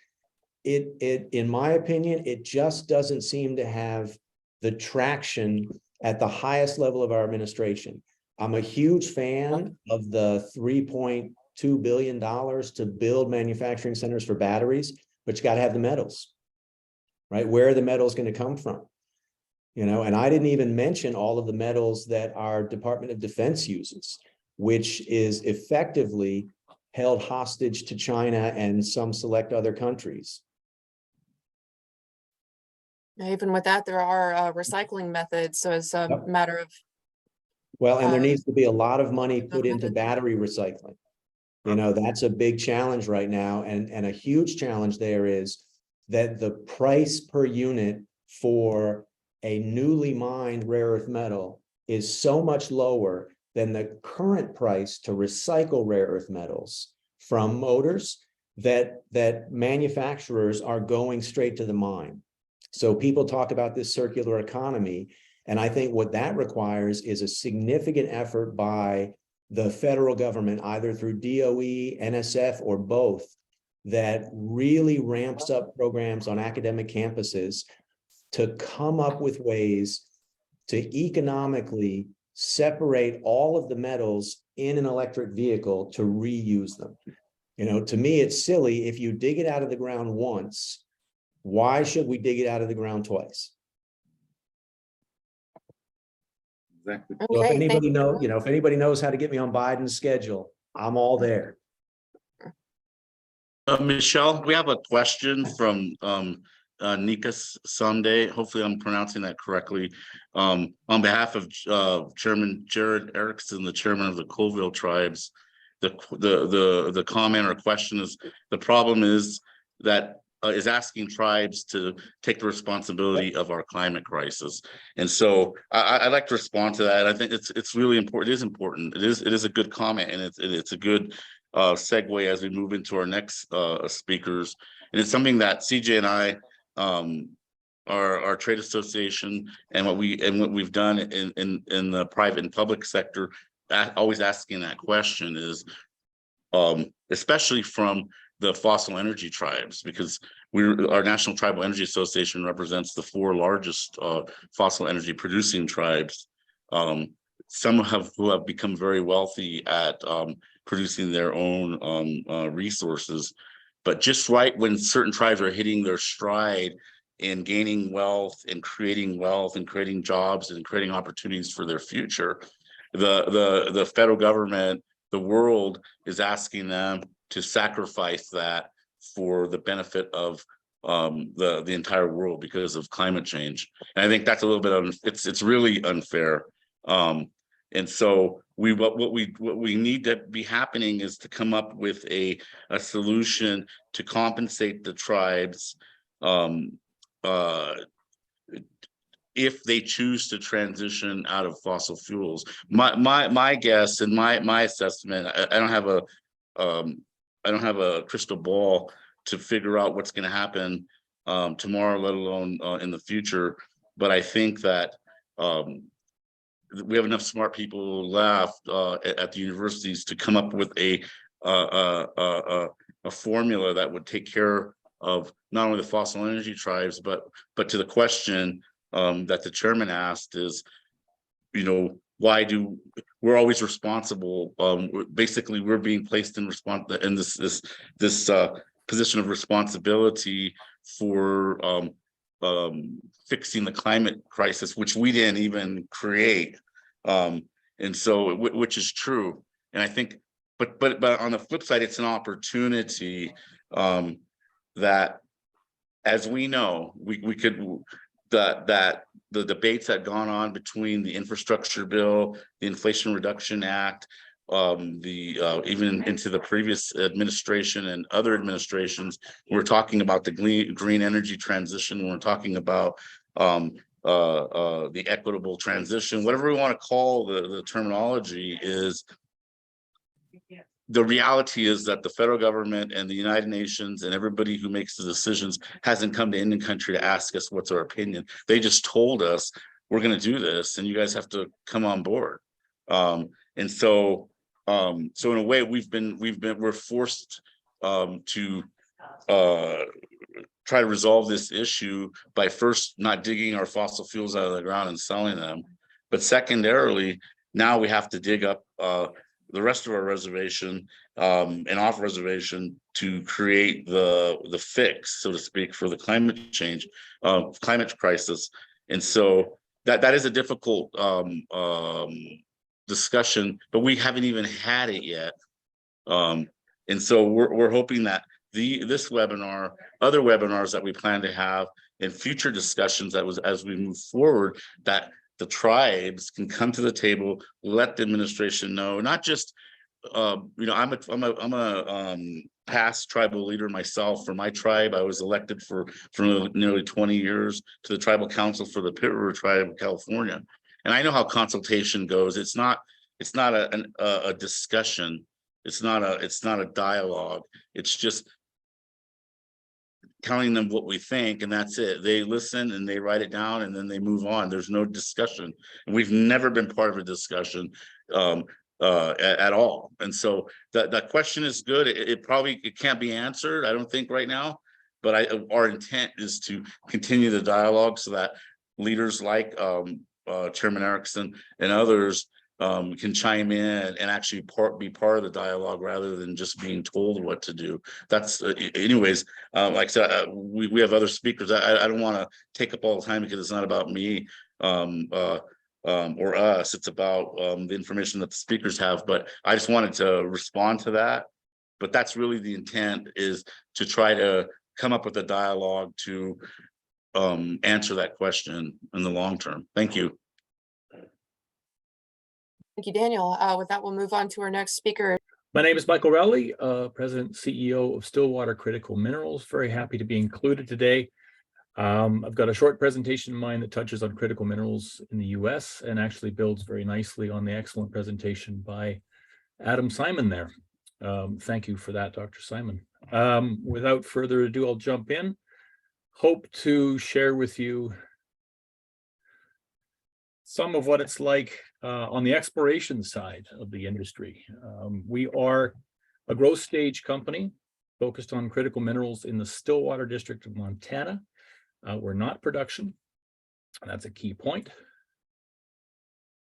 It, in my opinion, it just doesn't seem to have the traction at the highest level of our administration. I'm a huge fan of the $3.2 billion to build manufacturing centers for batteries, but you got to have the metals, right? Where are the metals going to come from? You know, and I didn't even mention all of the metals that our Department of Defense uses, which is effectively held hostage to China and some select other countries. Even with that, there are recycling methods. So it's a Yep. matter of. Well, and there needs to be a lot of money put into method. battery recycling. You know, that's a big challenge right now. And a huge challenge there is that the price per unit for a newly mined rare earth metal is so much lower than the current price to recycle rare earth metals from motors that manufacturers are going straight to the mine. So people talk about this circular economy, and I think what that requires is a significant effort by the federal government, either through DOE, NSF, or both, that really ramps up programs on academic campuses to come up with ways to economically separate all of the metals in an electric vehicle to reuse them. You know, to me, it's silly. If you dig it out of the ground once, why should we dig it out of the ground twice? Exactly. So if Okay, thank anybody you. know, you know, if anybody knows how to get me on Biden's schedule, I'm all there. Michelle, we have a question from Nika Sunday. Hopefully I'm pronouncing that correctly. On behalf of Chairman Jared Erickson, the chairman of the Colville Tribes, the comment or question is, the problem is that is asking tribes to take the responsibility of our climate crisis. And so I'd like to respond to that. I think it's really important. It is important. It is a good comment, and it's a good segue as we move into our next speakers. And it's something that CJ and I, our trade association, and what we've done in the private and public sector, always asking that question is, especially from the fossil energy tribes, because our National Tribal Energy Association represents the 4 largest fossil energy producing tribes. Some who have become very wealthy at producing their own resources, but just right when certain tribes are hitting their stride in gaining wealth and creating jobs and creating opportunities for their future, the federal government, the world is asking them to sacrifice that for the benefit of the entire world because of climate change. And I think that's a little bit it's really unfair. And so what we need to be happening is to come up with a solution to compensate the tribes if they choose to transition out of fossil fuels. My guess and my assessment, I don't have a crystal ball to figure out what's going to happen tomorrow, let alone in the future. But I think that we have enough smart people left at the universities to come up with a formula that would take care of not only the fossil energy tribes, but to the question that the chairman asked is, you know, why do we're always responsible? Basically, we're being placed in this position of responsibility for fixing the climate crisis, which we didn't even create, and so which is true. And I think, but on the flip side, it's an opportunity that, as we know, we could. That the debates that gone on between the infrastructure bill, the Inflation Reduction Act, even into the previous administration and other administrations, we're talking about the green energy transition. We're talking about the equitable transition, whatever we want to call the terminology is. The reality is that the federal government and the United Nations and everybody who makes the decisions hasn't come to Indian country to ask us what's our opinion. They just told us we're going to do this and you guys have to come on board. And so in a way we're forced to try to resolve this issue by first not digging our fossil fuels out of the ground and selling them. But secondarily, now we have to dig up the rest of our reservation and off reservation to create the fix, so to speak, for the climate change, climate crisis. And so that is a difficult discussion, but we haven't even had it yet. And so we're hoping that this webinar, other webinars that we plan to have, and future discussions as we move forward, that the tribes can come to the table, let the administration know, not just, you know, I'm a past tribal leader myself for my tribe. I was elected for nearly 20 years to the tribal council for the Pitt River Tribe of California. And I know how consultation goes. It's not a discussion. It's not a dialogue. It's just telling them what we think, and that's it. They listen and they write it down and then they move on. There's no discussion. And we've never been part of a discussion. at all. And so that question is good. It probably can't be answered, I don't think right now, but our intent is to continue the dialogue so that leaders like Chairman Erickson and others can chime in and actually be part of the dialogue rather than just being told what to do. That's anyways, like I said, we have other speakers. I don't want to take up all the time because it's not about me or us. It's about the information that the speakers have, but I just wanted to respond to that. But that's really the intent, is to try to come up with a dialogue to answer that question in the long term. Thank you. Thank you, Daniel. With that, we'll move on to our next speaker. My name is Michael Rowley, President and CEO of Stillwater Critical Minerals. Very happy to be included today. I've got a short presentation in mind that touches on critical minerals in the US and actually builds very nicely on the excellent presentation by Adam Simon there. Thank you for that, Dr. Simon. Without further ado, I'll jump in. Hope to share with you some of what it's like on the exploration side of the industry. We are a growth stage company focused on critical minerals in the Stillwater district of Montana. We're not production. That's a key point.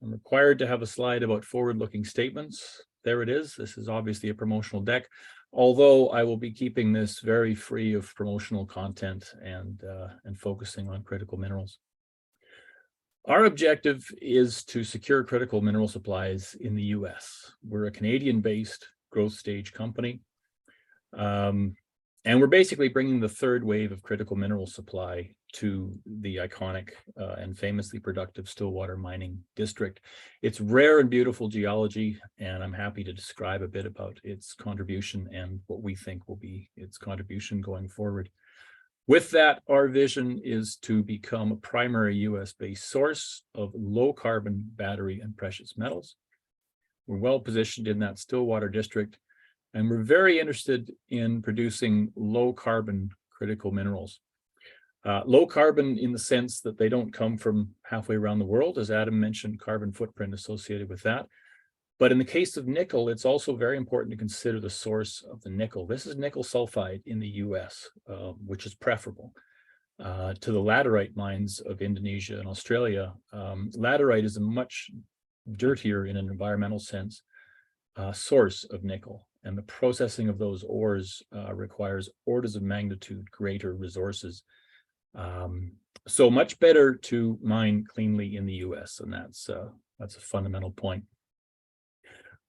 I'm required to have a slide about forward-looking statements. There it is. This is obviously a promotional deck, although I will be keeping this very free of promotional content and focusing on critical minerals. Our objective is to secure critical mineral supplies in the US. We're a Canadian-based growth stage company. And we're basically bringing the third wave of critical mineral supply to the iconic and famously productive Stillwater mining district. It's rare and beautiful geology, and I'm happy to describe a bit about its contribution and what we think will be its contribution going forward. With that, our vision is to become a primary US-based source of low-carbon battery and precious metals. We're well positioned in that Stillwater district, and we're very interested in producing low-carbon critical minerals. Low carbon in the sense that they don't come from halfway around the world, as Adam mentioned, carbon footprint associated with that. But in the case of nickel, it's also very important to consider the source of the nickel. This is nickel sulfide in the US, which is preferable to the laterite mines of Indonesia and Australia. Laterite is a much dirtier, in an environmental sense, source of nickel. And the processing of those ores requires orders of magnitude greater resources. So much better to mine cleanly in the US, and that's a fundamental point.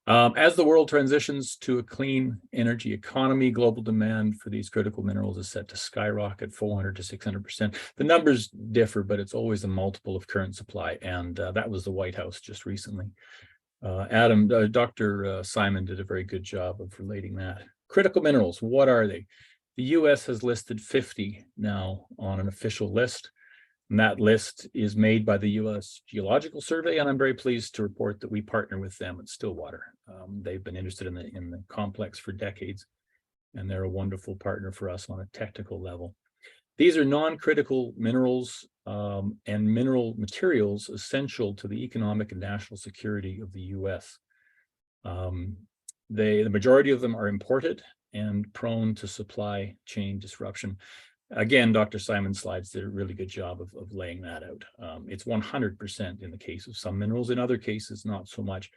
As the world transitions to a clean energy economy, global demand for these critical minerals is set to skyrocket 400 to 600%. The numbers differ, but it's always a multiple of current supply, and that was the White House just recently. Dr. Simon did a very good job of relating that. Critical minerals, what are they? The US has listed 50 now on an official list, and that list is made by the US Geological Survey, and I'm very pleased to report that we partner with them at Stillwater. They've been interested in the complex for decades, and they're a wonderful partner for us on a technical level. These are non-critical minerals and mineral materials essential to the economic and national security of the US. The majority of them are imported and prone to supply chain disruption. Again, Dr. Simon's slides did a really good job of laying that out. It's 100% in the case of some minerals, in other cases, not so much.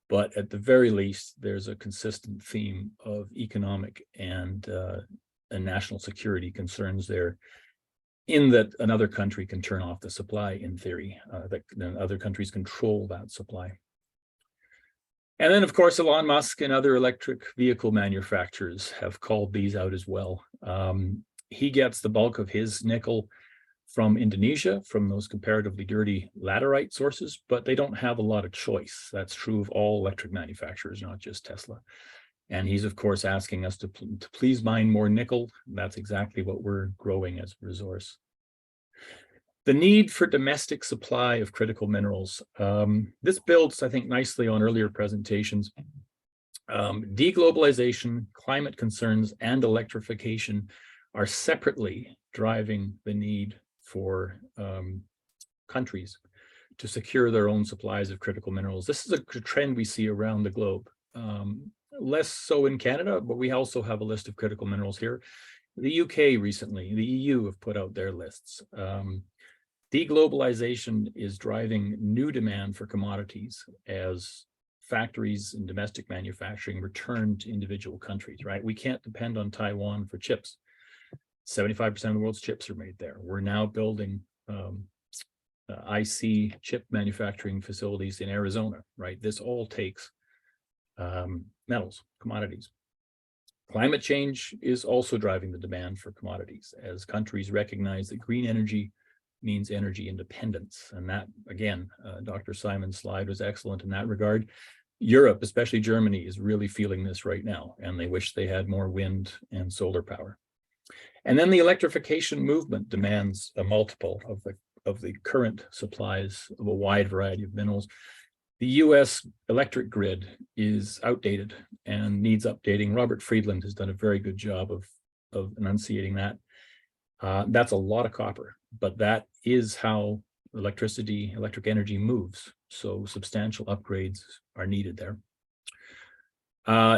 But at the very least, there's a consistent theme of economic and national security concerns there, in that another country can turn off the supply in theory, that other countries control that supply. And then, of course, Elon Musk and other electric vehicle manufacturers have called these out as well. He gets the bulk of his nickel from Indonesia, from those comparatively dirty laterite sources, but they don't have a lot of choice. That's true of all electric manufacturers, not just Tesla. And he's, of course, asking us to please mine more nickel. That's exactly what we're growing as a resource. The need for domestic supply of critical minerals. This builds, I think, nicely on earlier presentations. Deglobalization, climate concerns, and electrification are separately driving the need for countries to secure their own supplies of critical minerals. This is a trend we see around the globe. Less so in Canada, but we also have a list of critical minerals here. The UK recently, the EU have put out their lists. Deglobalization is driving new demand for commodities as factories and domestic manufacturing return to individual countries, right? We can't depend on Taiwan for chips. 75% of the world's chips are made there. We're now building IC chip manufacturing facilities in Arizona, right? This all takes metals, commodities. Climate change is also driving the demand for commodities as countries recognize that green energy means energy independence. And that, again, Dr. Simon's slide was excellent in that regard. Europe, especially Germany, is really feeling this right now, and they wish they had more wind and solar power. And then the electrification movement demands a multiple of the current supplies of a wide variety of minerals. The US electric grid is outdated and needs updating. Robert Friedland has done a very good job of enunciating that. That's a lot of copper, but that is how electric energy moves. So substantial upgrades are needed there.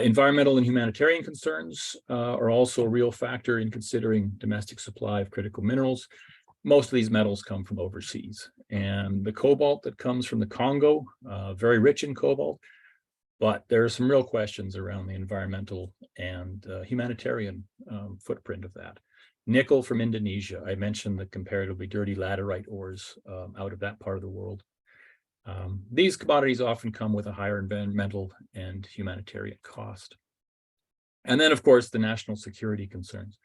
Environmental and humanitarian concerns are also a real factor in considering domestic supply of critical minerals. Most of these metals come from overseas, and the cobalt that comes from the Congo, very rich in cobalt, but there are some real questions around the environmental and humanitarian footprint of that. Nickel from Indonesia, I mentioned the comparatively dirty laterite ores out of that part of the world. These commodities often come with a higher environmental and humanitarian cost. And then, of course, the national security concerns.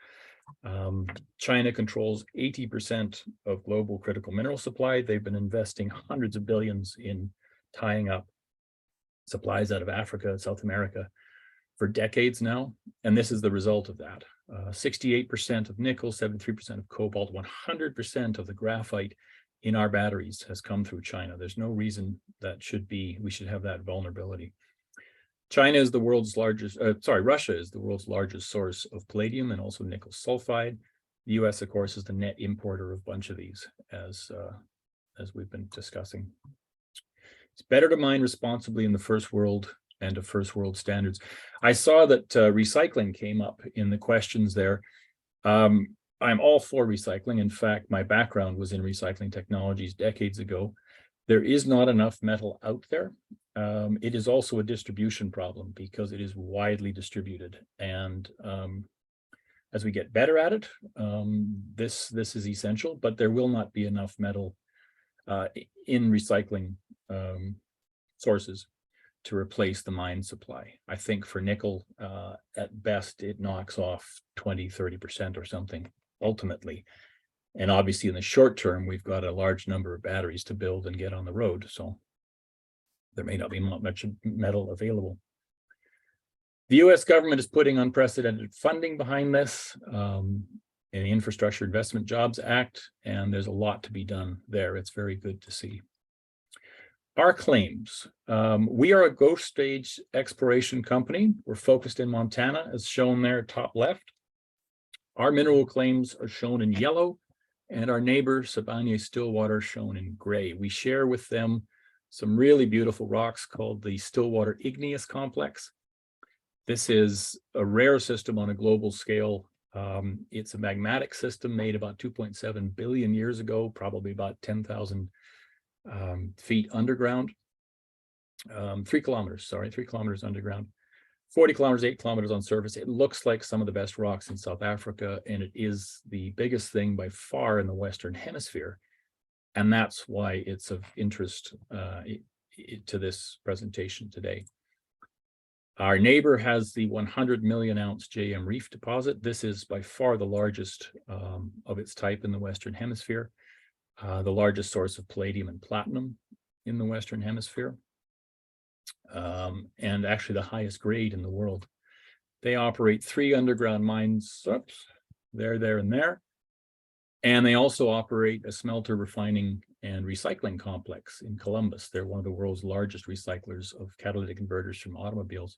China controls 80% of global critical mineral supply. They've been investing hundreds of billions in tying up supplies out of Africa, South America for decades now. And this is the result of that. 68% of nickel, 73% of cobalt, 100% of the graphite in our batteries has come through China. There's no reason that we should have that vulnerability. China is the world's largest, Russia is the world's largest source of palladium and also nickel sulfide. The US, of course, is the net importer of a bunch of these, as we've been discussing. It's better to mine responsibly in the first world and to first world standards. I saw that recycling came up in the questions there. I'm all for recycling. In fact, my background was in recycling technologies decades ago. There is not enough metal out there. It is also a distribution problem because it is widely distributed. And as we get better at it, this is essential, but there will not be enough metal in recycling sources to replace the mine supply. I think for nickel, at best, it knocks off 20, 30% or something ultimately. And obviously in the short term, we've got a large number of batteries to build and get on the road. So there may not be much metal available. The US government is putting unprecedented funding behind this in the Infrastructure Investment Jobs Act, and there's a lot to be done there. It's very good to see. Our claims. We are a growth stage exploration company. We're focused in Montana, as shown there, top left. Our mineral claims are shown in yellow, and our neighbor, Sibanye-Stillwater, shown in gray. We share with them some really beautiful rocks called the Stillwater Igneous Complex. This is a rare system on a global scale. It's a magmatic system made about 2.7 billion years ago, probably about 10,000 feet underground, 3 kilometers underground, 40 kilometers, 8 kilometers on surface. It looks like some of the best rocks in South Africa, and it is the biggest thing by far in the Western Hemisphere. And that's why it's of interest to this presentation today. Our neighbor has the 100 million ounce JM Reef deposit. This is by far the largest of its type in the Western Hemisphere. The largest source of palladium and platinum in the Western Hemisphere, and actually the highest grade in the world. They operate 3 underground mines, there, and there. And they also operate a smelter, refining, and recycling complex in Columbus. They're one of the world's largest recyclers of catalytic converters from automobiles.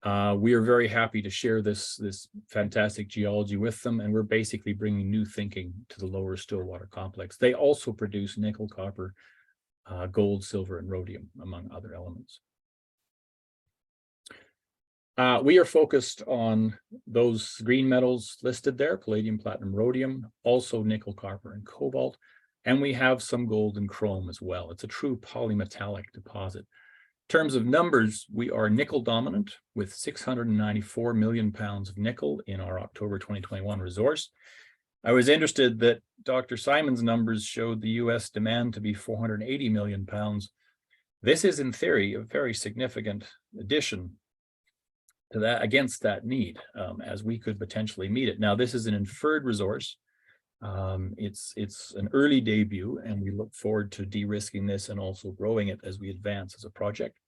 We are very happy to share this fantastic geology with them, and we're basically bringing new thinking to the lower Stillwater complex. They also produce nickel, copper, gold, silver, and rhodium, among other elements. We are focused on those green metals listed there: palladium, platinum, rhodium, also nickel, copper, and cobalt. And we have some gold and chrome as well. It's a true polymetallic deposit. In terms of numbers, we are nickel dominant with 694 million pounds of nickel in our October 2021 resource. I was interested that Dr. Simon's numbers showed the US demand to be 480 million pounds. This is, in theory, a very significant addition to that, against that need, as we could potentially meet it. Now, this is an inferred resource. It's an early debut, and we look forward to de-risking this and also growing it as we advance as a project.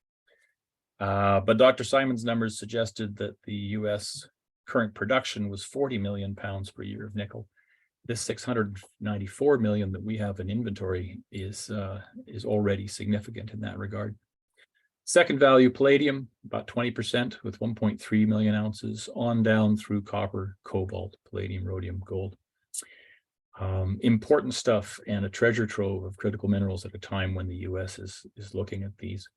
But Dr. Simon's numbers suggested that the US current production was 40 million pounds per year of nickel. This 694 million that we have in inventory is already significant in that regard. Second value, palladium, about 20% with 1.3 million ounces on down through copper, cobalt, palladium, rhodium, gold. Important stuff and a treasure trove of critical minerals at a time when the US is looking at these.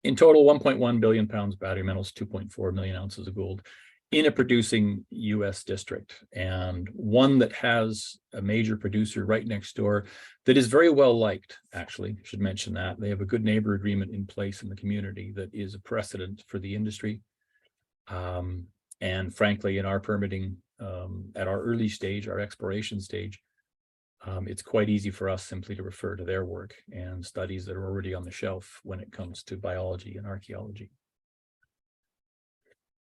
In total, 1.1 billion pounds battery metals, 2.4 million ounces of gold in a producing US district, and one that has a major producer right next door that is very well liked, actually. Should mention that. They have a good neighbor agreement in place in the community that is a precedent for the industry. And frankly, in our permitting, at our early stage, our exploration stage, it's quite easy for us simply to refer to their work and studies that are already on the shelf when it comes to biology and archaeology.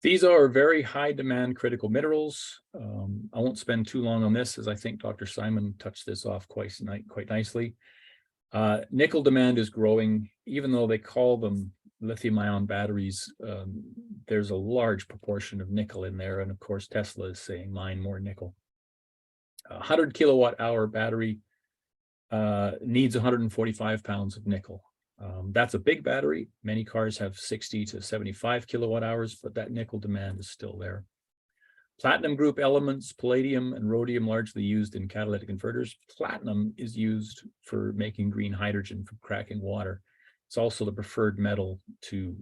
These are very high demand critical minerals. I won't spend too long on this, as I think Dr. Simon touched this off quite nicely. Nickel demand is growing, even though they call them lithium-ion batteries. There's a large proportion of nickel in there, and of course Tesla is saying mine more nickel. 100 kilowatt hour battery needs 145 pounds of nickel. That's a big battery. Many cars have 60 to 75 kilowatt hours, but that nickel demand is still there. Platinum group elements, palladium and rhodium, largely used in catalytic converters. Platinum is used for making green hydrogen from cracking water. It's also the preferred metal to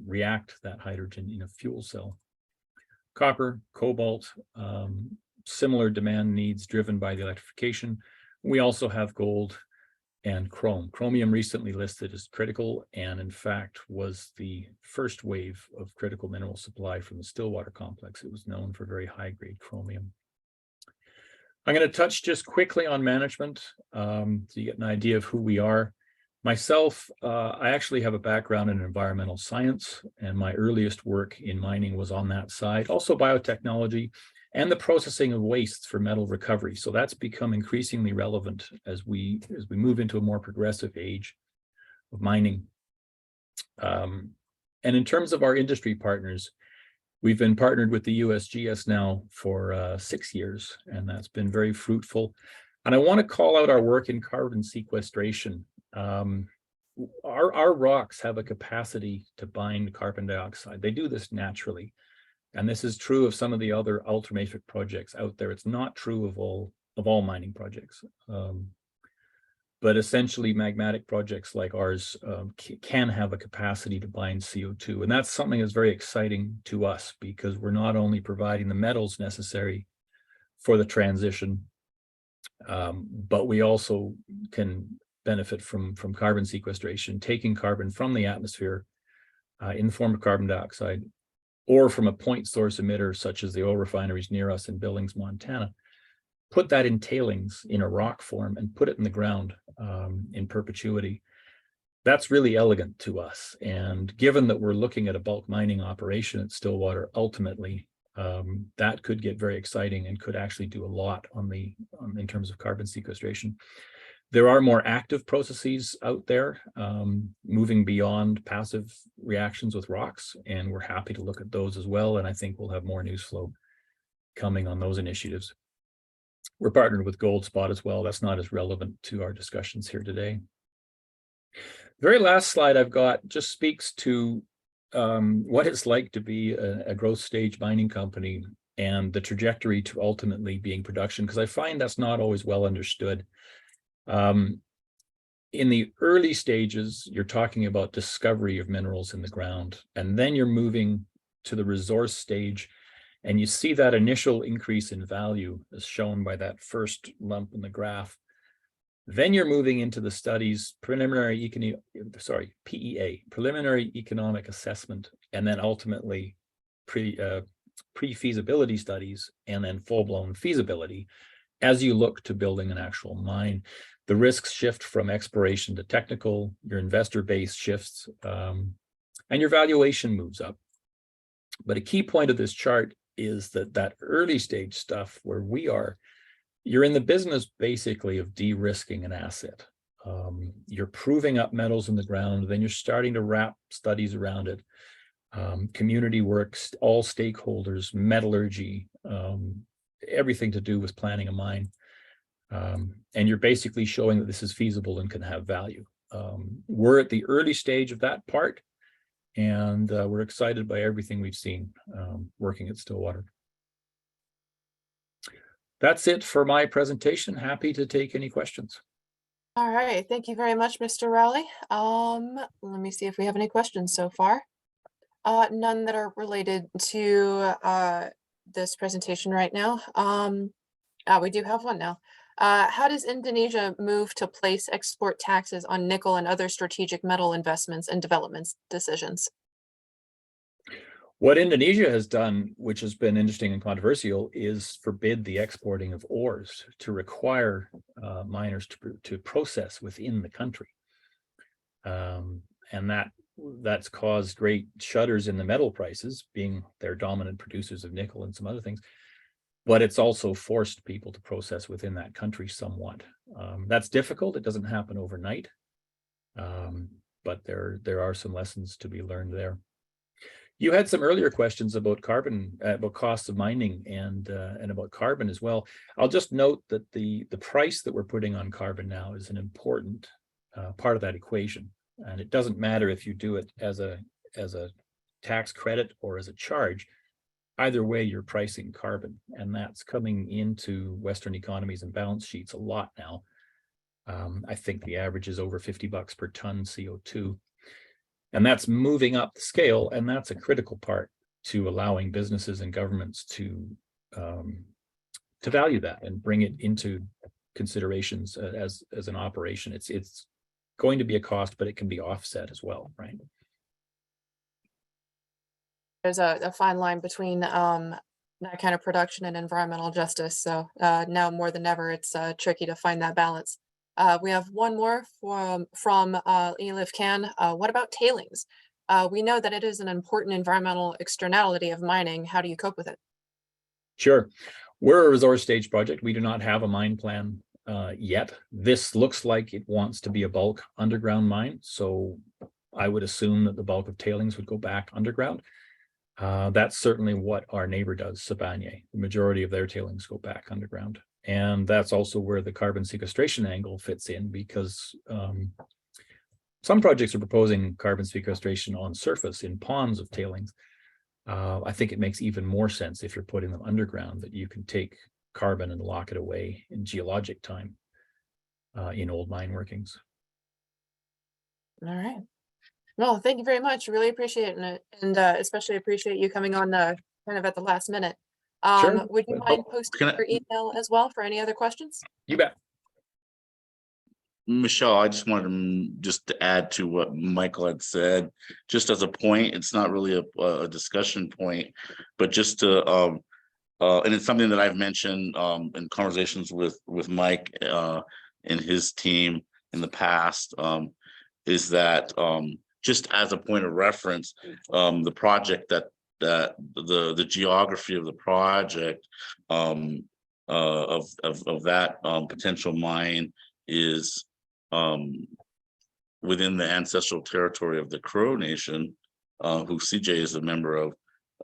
react that hydrogen in a fuel cell. Copper, cobalt, similar demand needs driven by the electrification. We also have gold and chrome. Chromium recently listed as critical, and in fact was the first wave of critical mineral supply from the Stillwater complex. It was known for very high grade chromium. I'm going to touch just quickly on management so you get an idea of who we are. Myself, I actually have a background in environmental science, and my earliest work in mining was on that side. Also biotechnology and the processing of wastes for metal recovery. So that's become increasingly relevant as we move into a more progressive age of mining. And in terms of our industry partners, we've been partnered with the USGS now for 6 years, and that's been very fruitful. And I want to call out our work in carbon sequestration. Our rocks have a capacity to bind carbon dioxide. They do this naturally. And this is true of some of the other ultramafic projects out there. It's not true of all mining projects. But essentially magmatic projects like ours can have a capacity to bind CO2. And that's something that's very exciting to us, because we're not only providing the metals necessary for the transition, but we also can benefit from carbon sequestration, taking carbon from the atmosphere in the form of carbon dioxide, or from a point source emitter such as the oil refineries near us in Billings, Montana, put that in tailings in a rock form and put it in the ground in perpetuity. That's really elegant to us. And given that we're looking at a bulk mining operation at Stillwater, ultimately, that could get very exciting and could actually do a lot in terms of carbon sequestration. There are more active processes out there, moving beyond passive reactions with rocks, and we're happy to look at those as well. And I think we'll have more news flow coming on those initiatives. We're partnered with Goldspot as well. That's not as relevant to our discussions here today. The very last slide I've got just speaks to what it's like to be a growth stage mining company and the trajectory to ultimately being production, because I find that's not always well understood. In the early stages, you're talking about discovery of minerals in the ground, and then you're moving to the resource stage, and you see that initial increase in value as shown by that first lump in the graph. Then you're moving into the studies, PEA, preliminary economic assessment, and then ultimately pre-feasibility studies, and then full-blown feasibility as you look to building an actual mine. The risks shift from exploration to technical, your investor base shifts, and your valuation moves up. But a key point of this chart is that early stage stuff where we are, you're in the business basically of de-risking an asset. You're proving up metals in the ground, then you're starting to wrap studies around it. Community works, all stakeholders, metallurgy, everything to do with planning a mine. And you're basically showing that this is feasible and can have value. We're at the early stage of that part, and we're excited by everything we've seen working at Stillwater. That's it for my presentation. Happy to take any questions. All right, thank you very much, Mr. Rowley. Let me see if we have any questions so far. None that are related to this presentation right now. We do have one now. How does Indonesia move to place export taxes on nickel and other strategic metal investments and development decisions? What Indonesia has done, which has been interesting and controversial, is forbid the exporting of ores, to require miners to process within the country. And that's caused great shudders in the metal prices, being their dominant producers of nickel and some other things. But it's also forced people to process within that country somewhat. That's difficult. It doesn't happen overnight. But there are some lessons to be learned there. You had some earlier questions about carbon, about costs of mining, and about carbon as well. I'll just note that the price that we're putting on carbon now is an important part of that equation. And it doesn't matter if you do it as a tax credit or as a charge. Either way, you're pricing carbon, and that's coming into Western economies and balance sheets a lot now. I think the average is over $50 per ton CO2. And that's moving up the scale, and that's a critical part to allowing businesses and governments to value that and bring it into considerations as an operation. It's going to be a cost, but it can be offset as well, right? There's a fine line between that kind of production and environmental justice. So now more than ever, it's tricky to find that balance. We have one more from Elif Khan. What about tailings? We know that it is an important environmental externality of mining. How do you cope with it? Sure. We're a resource stage project. We do not have a mine plan yet. This looks like it wants to be a bulk underground mine. So I would assume that the bulk of tailings would go back underground. That's certainly what our neighbor does, Sibanye. The majority of their tailings go back underground. And that's also where the carbon sequestration angle fits in, because some projects are proposing carbon sequestration on surface in ponds of tailings. I think it makes even more sense if you're putting them underground, that you can take carbon and lock it away in geologic time in old mine workings. All right. Well, thank you very much. Really appreciate it, and especially appreciate you coming on kind of at the last minute. Sure. Would you mind posting your email as well for any other questions? You bet. Michelle, I just wanted to add to what Michael had said, just as a point. It's not really a discussion point, but just to and it's something that I've mentioned in conversations with Mike and his team in the past, is that just as a point of reference, the project that the geography of the project of that potential mine is within the ancestral territory of the Crow Nation, who CJ is a member of,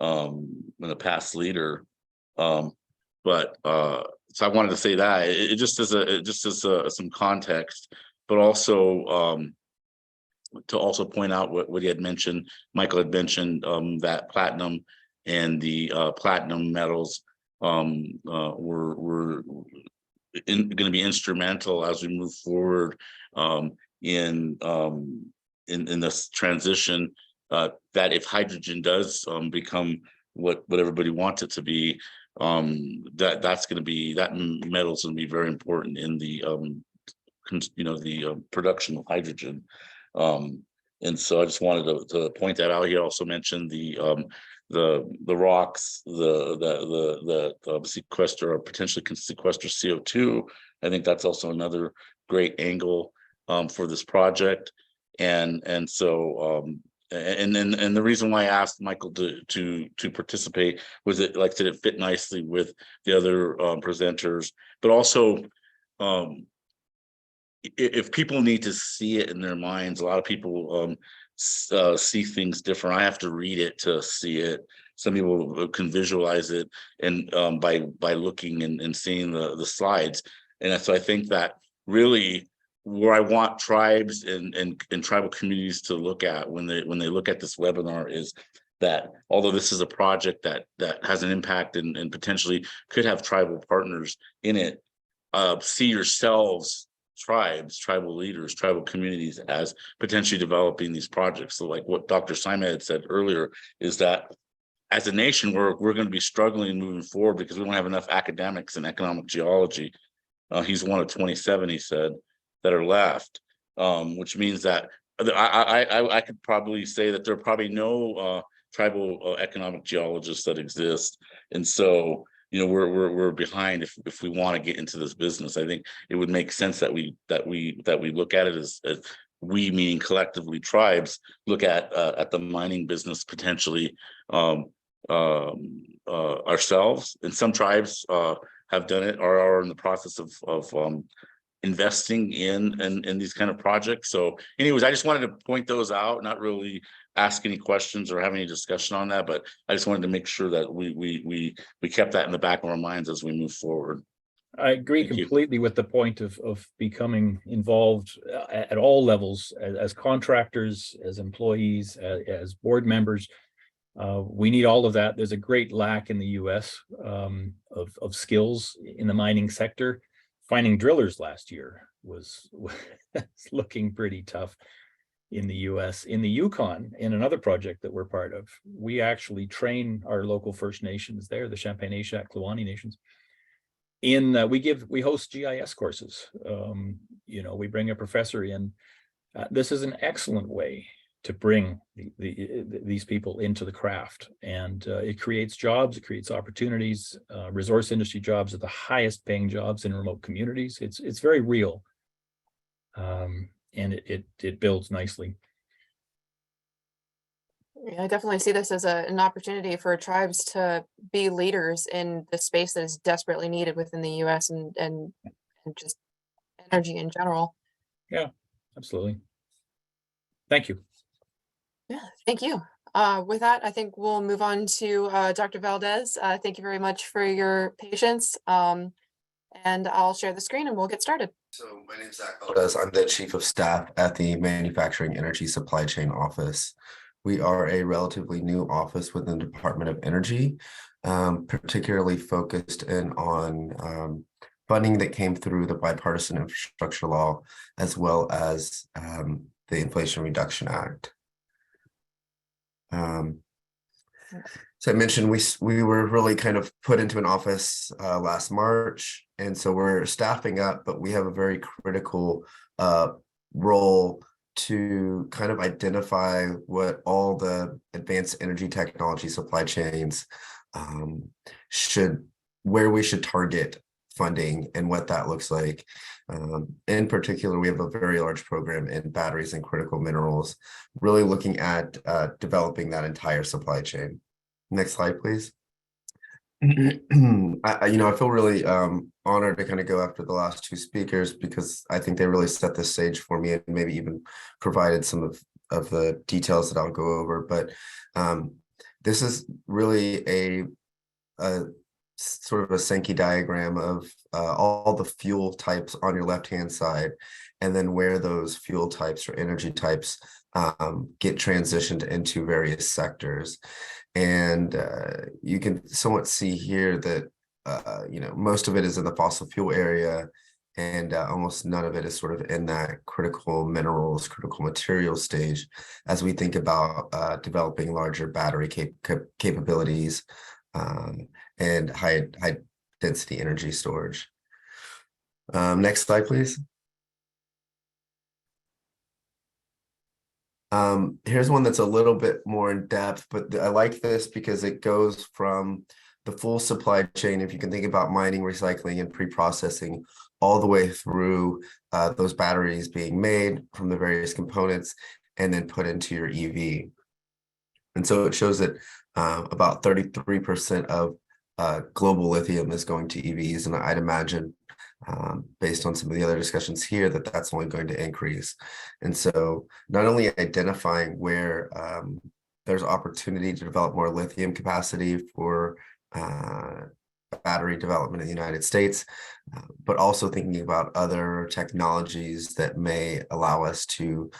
and a past leader. But so I wanted to say that it just as some context, but also to also point out what he had mentioned, Michael had mentioned, that platinum and the platinum metals were going to be instrumental as we move forward in this transition. That if hydrogen does become what everybody wants it to be, that's going to be, that metal is going to be very important in the the production of hydrogen. And so I just wanted to point that out. He also mentioned the rocks, the sequester or potentially can sequester CO2. I think that's also another great angle for this project. And so and the reason why I asked Michael to participate was it, like, did it fit nicely with the other presenters, but also if people need to see it in their minds, a lot of people see things different. I have to read it to see it. Some people can visualize it and by looking and seeing the slides. And so I think that really where I want tribes and tribal communities to look at when they look at this webinar is that although this is a project that has an impact and potentially could have tribal partners in it, see yourselves, tribes, tribal leaders, tribal communities as potentially developing these projects. So like what Dr. Simon had said earlier is that as a nation, we're going to be struggling moving forward because we don't have enough academics in economic geology. He's one of 27, he said, that are left, which means that I could probably say that there are probably no tribal economic geologists that exist. And so, we're behind if we want to get into this business. I think it would make sense that we look at it as we, meaning collectively tribes, look at the mining business potentially ourselves. And some tribes have done it or are in the process of investing in these kind of projects. So anyways, I just wanted to point those out, not really ask any questions or have any discussion on that, but I just wanted to make sure that we kept that in the back of our minds as we move forward. I agree completely with the point of becoming involved at all levels, as contractors, as employees, as board members. We need all of that. There's a great lack in the US of skills in the mining sector. Finding drillers last year was looking pretty tough in the US. In the Yukon, in another project that we're part of, we actually train our local First Nations there, the Champagne-Ushak, Kluane Nations. We host GIS courses. We bring a professor in. This is an excellent way to bring these people into the craft, and it creates jobs, it creates opportunities. Resource industry jobs are the highest paying jobs in remote communities. It's very real, and it builds nicely. Yeah, I definitely see this as an opportunity for tribes to be leaders in the space that is desperately needed within the US and just energy in general. Yeah, absolutely. Thank you. Yeah, thank you. With that, I think we'll move on to Dr. Valdez. Thank you very much for your patience. And I'll share the screen and we'll get started. So my name is Zack Valdez. I'm the Chief of Staff at the Manufacturing Energy Supply Chain Office. We are a relatively new office within the Department of Energy, particularly focused in on funding that came through the Bipartisan Infrastructure Law, as well as the Inflation Reduction Act. So I mentioned we were really kind of put into an office last March, and so we're staffing up, but we have a very critical role to kind of identify what all the advanced energy technology supply chains where we should target funding and what that looks like. In particular, we have a very large program in batteries and critical minerals, really looking at developing that entire supply chain. Next slide, please. I feel really honored to kind of go after the last two speakers because I think they really set the stage for me and maybe even provided some of the details that I'll go over. But this is really a sort of a Sankey diagram of all the fuel types on your left-hand side, and then where those fuel types or energy types get transitioned into various sectors. And you can somewhat see here that most of it is in the fossil fuel area, and almost none of it is sort of in that critical minerals, critical materials stage as we think about developing larger battery capabilities and high density energy storage. Next slide, please. Here's one that's a little bit more in depth, but I like this because it goes from the full supply chain, if you can think about mining, recycling, and pre-processing, all the way through those batteries being made from the various components and then put into your EV. And so it shows that about 33% of global lithium is going to EVs, and I'd imagine based on some of the other discussions here that that's only going to increase. And so not only identifying where there's opportunity to develop more lithium capacity for battery development in the United States, but also thinking about other technologies that may allow us to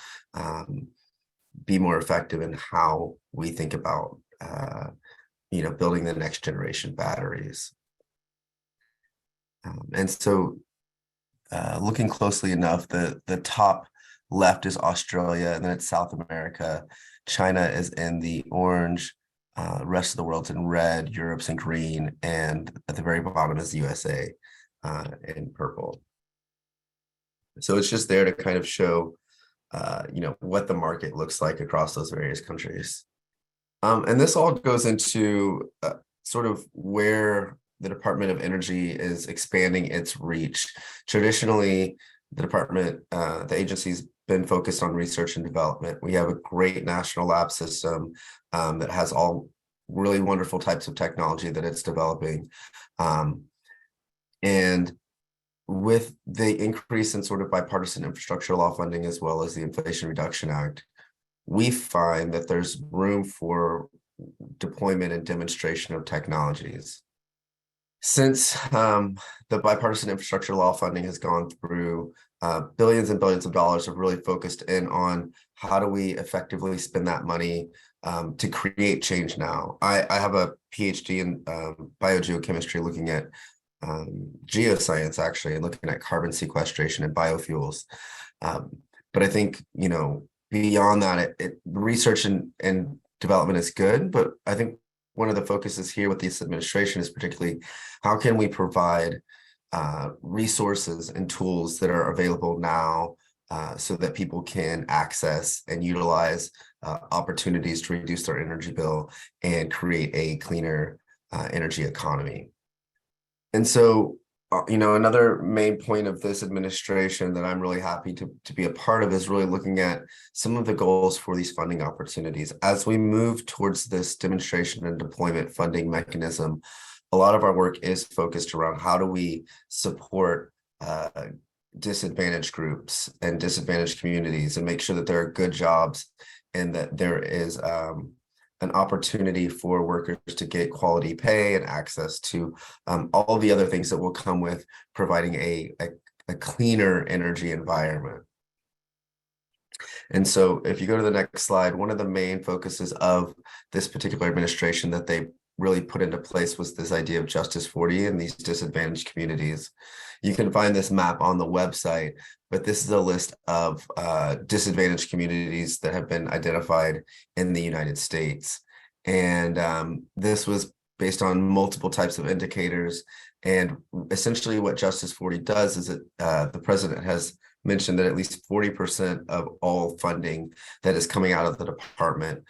be more effective in how we think about building the next generation batteries. And so looking closely enough, the top left is Australia, and then it's South America. China is in the orange, rest of the world's in red, Europe's in green, and at the very bottom is the USA in purple. So it's just there to kind of show what the market looks like across those various countries. And this all goes into sort of where the Department of Energy is expanding its reach. Traditionally, the agency's been focused on research and development. We have a great national lab system that has all really wonderful types of technology that it's developing. And with the increase in sort of bipartisan infrastructure law funding, as well as the Inflation Reduction Act, we find that there's room for deployment and demonstration of technologies. Since the bipartisan infrastructure law funding has gone through, billions and billions of dollars have really focused in on how do we effectively spend that money to create change now. I have a PhD in biogeochemistry looking at geoscience, actually, and looking at carbon sequestration and biofuels. But I think, beyond that, research and development is good, but I think one of the focuses here with this administration is particularly how can we provide resources and tools that are available now so that people can access and utilize opportunities to reduce their energy bill and create a cleaner energy economy. And so, another main point of this administration that I'm really happy to be a part of is really looking at some of the goals for these funding opportunities. As we move towards this demonstration and deployment funding mechanism, a lot of our work is focused around how do we support disadvantaged groups and disadvantaged communities and make sure that there are good jobs and that there is an opportunity for workers to get quality pay and access to all the other things that will come with providing a cleaner energy environment. And so if you go to the next slide, one of the main focuses of this particular administration that they really put into place was this idea of Justice 40 in these disadvantaged communities. You can find this map on the website, but this is a list of disadvantaged communities that have been identified in the United States. And this was based on multiple types of indicators. And essentially what Justice 40 does is that the president has mentioned that at least 40% of all funding that is coming out of the department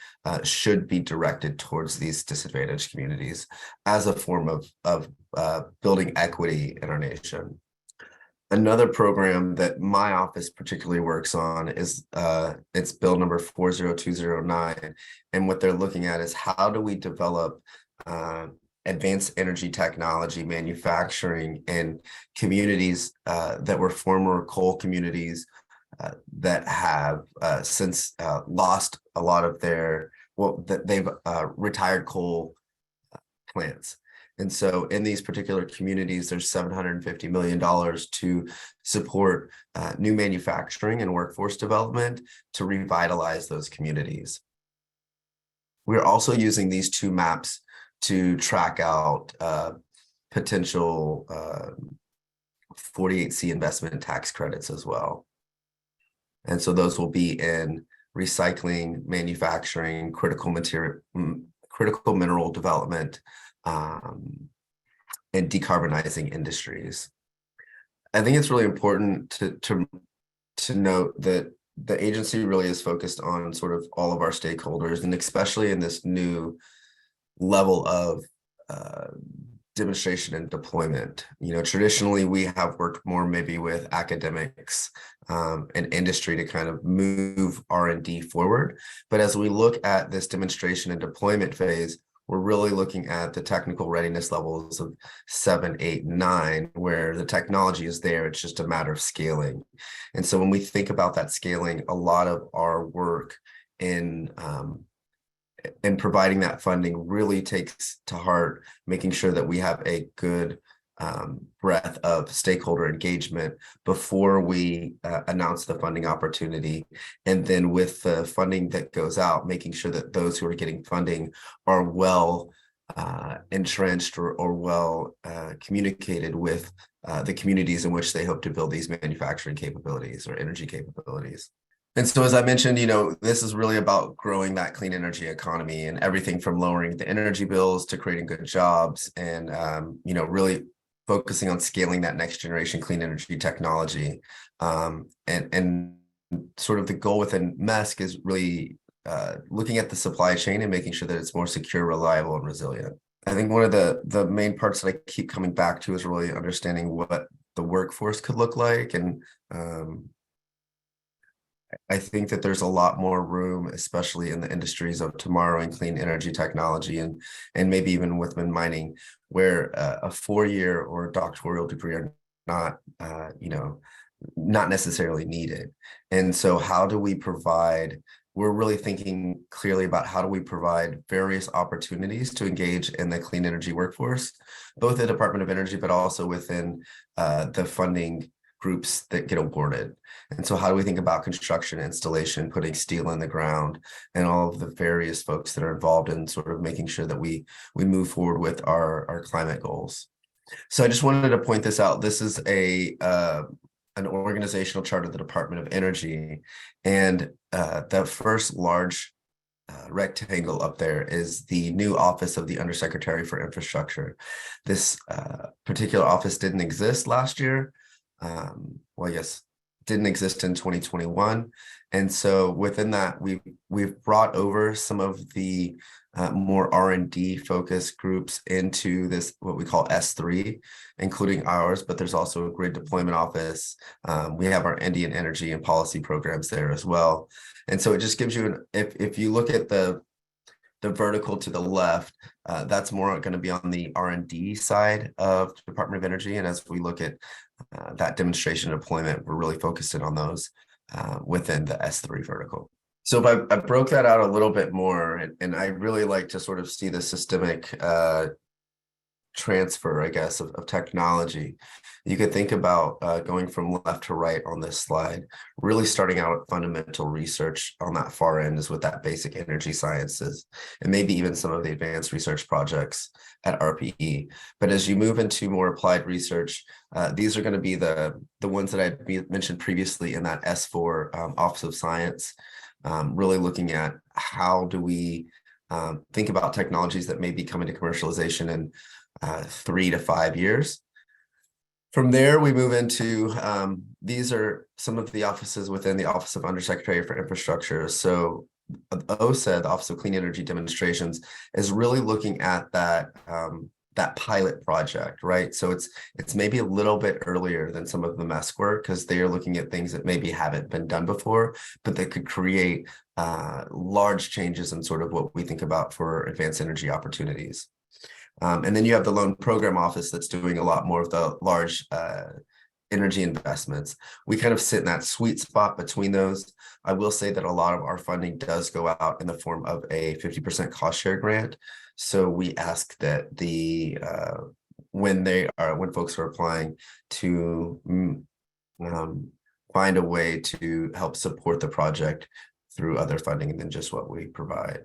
should be directed towards these disadvantaged communities as a form of building equity in our nation. Another program that my office particularly works on is it's bill number 40209. And what they're looking at is how do we develop advanced energy technology manufacturing in communities that were former coal communities that have since lost a lot of their, they've retired coal plants. And so in these particular communities, there's $750 million to support new manufacturing and workforce development to revitalize those communities. We're also using these two maps to track out potential 48C investment tax credits as well. And so those will be in recycling, manufacturing, critical mineral development, and decarbonizing industries. I think it's really important to note that the agency really is focused on sort of all of our stakeholders, and especially in this new level of demonstration and deployment. You know, traditionally we have worked more maybe with academics and industry to kind of move R&D forward. But as we look at this demonstration and deployment phase, we're really looking at the technical readiness levels of 7, 8, 9, where the technology is there. It's just a matter of scaling. And so when we think about that scaling, a lot of our work in providing that funding really takes to heart making sure that we have a good breadth of stakeholder engagement before we announce the funding opportunity. And then with the funding that goes out, making sure that those who are getting funding are well entrenched or well communicated with the communities in which they hope to build these manufacturing capabilities or energy capabilities. And so, as I mentioned, you know, this is really about growing that clean energy economy and everything from lowering the energy bills to creating good jobs and, you know, really focusing on scaling that next generation clean energy technology. And sort of the goal within MESC is really looking at the supply chain and making sure that it's more secure, reliable, and resilient. I think one of the main parts that I keep coming back to is really understanding what the workforce could look like. And I think that there's a lot more room, especially in the industries of tomorrow and clean energy technology and maybe even within mining, where a 4-year or a doctoral degree are not, you know, not necessarily needed. And so how do we provide, we're really thinking clearly about how do we provide various opportunities to engage in the clean energy workforce, both the Department of Energy, but also within the funding groups that get awarded. And so how do we think about construction, installation, putting steel in the ground, and all of the various folks that are involved in sort of making sure that we move forward with our climate goals. So I just wanted to point this out. This is an organizational chart of the Department of Energy, and the first large rectangle up there is the new office of the Undersecretary for Infrastructure. This particular office didn't exist last year. Well, yes, didn't exist in 2021. And so within that, we've brought over some of the more R&D focused groups into this, what we call S3, including ours, but there's also a grid deployment office. We have our Indian energy and policy programs there as well. And so it just gives you, if you look at the vertical to the left, that's more going to be on the R&D side of the Department of Energy. And as we look at that demonstration deployment, we're really focused in on those within the S3 vertical. So if I broke that out a little bit more, and I really like to sort of see the systemic transfer, I guess, of technology. You could think about going from left to right on this slide, really starting out at fundamental research on that far end is with that basic energy sciences, and maybe even some of the advanced research projects at RPE. But as you move into more applied research, these are going to be the ones that I mentioned previously in that S4 Office of Science, really looking at how do we think about technologies that may be coming to commercialization in 3 to 5 years. From there, we move into, these are some of the offices within the Office of Undersecretary for Infrastructure. So OSED, the Office of Clean Energy Demonstrations, is really looking at that pilot project, right? So it's maybe a little bit earlier than some of the MESC work because they are looking at things that maybe haven't been done before, but that could create large changes in sort of what we think about for advanced energy opportunities. And then you have the Loan Program Office that's doing a lot more of the large energy investments. We kind of sit in that sweet spot between those. I will say that a lot of our funding does go out in the form of a 50% cost share grant. So we ask that when folks are applying to find a way to help support the project through other funding than just what we provide.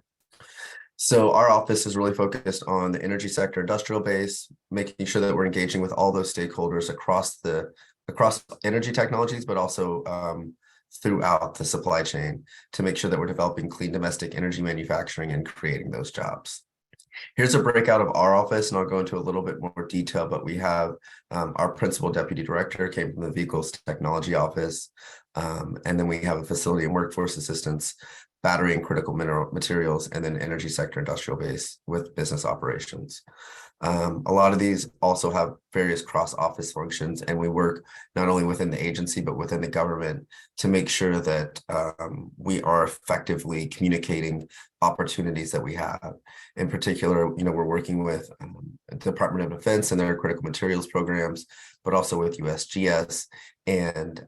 So our office is really focused on the energy sector, industrial base, making sure that we're engaging with all those stakeholders across energy technologies, but also throughout the supply chain to make sure that we're developing clean domestic energy manufacturing and creating those jobs. Here's a breakout of our office, and I'll go into a little bit more detail, but we have our principal deputy director came from the Vehicles Technology Office, and then we have a facility and workforce assistance, battery and critical mineral materials, and then energy sector industrial base with business operations. A lot of these also have various cross-office functions, and we work not only within the agency, but within the government to make sure that we are effectively communicating opportunities that we have. In particular, we're working with the Department of Defense and their critical materials programs, but also with USGS and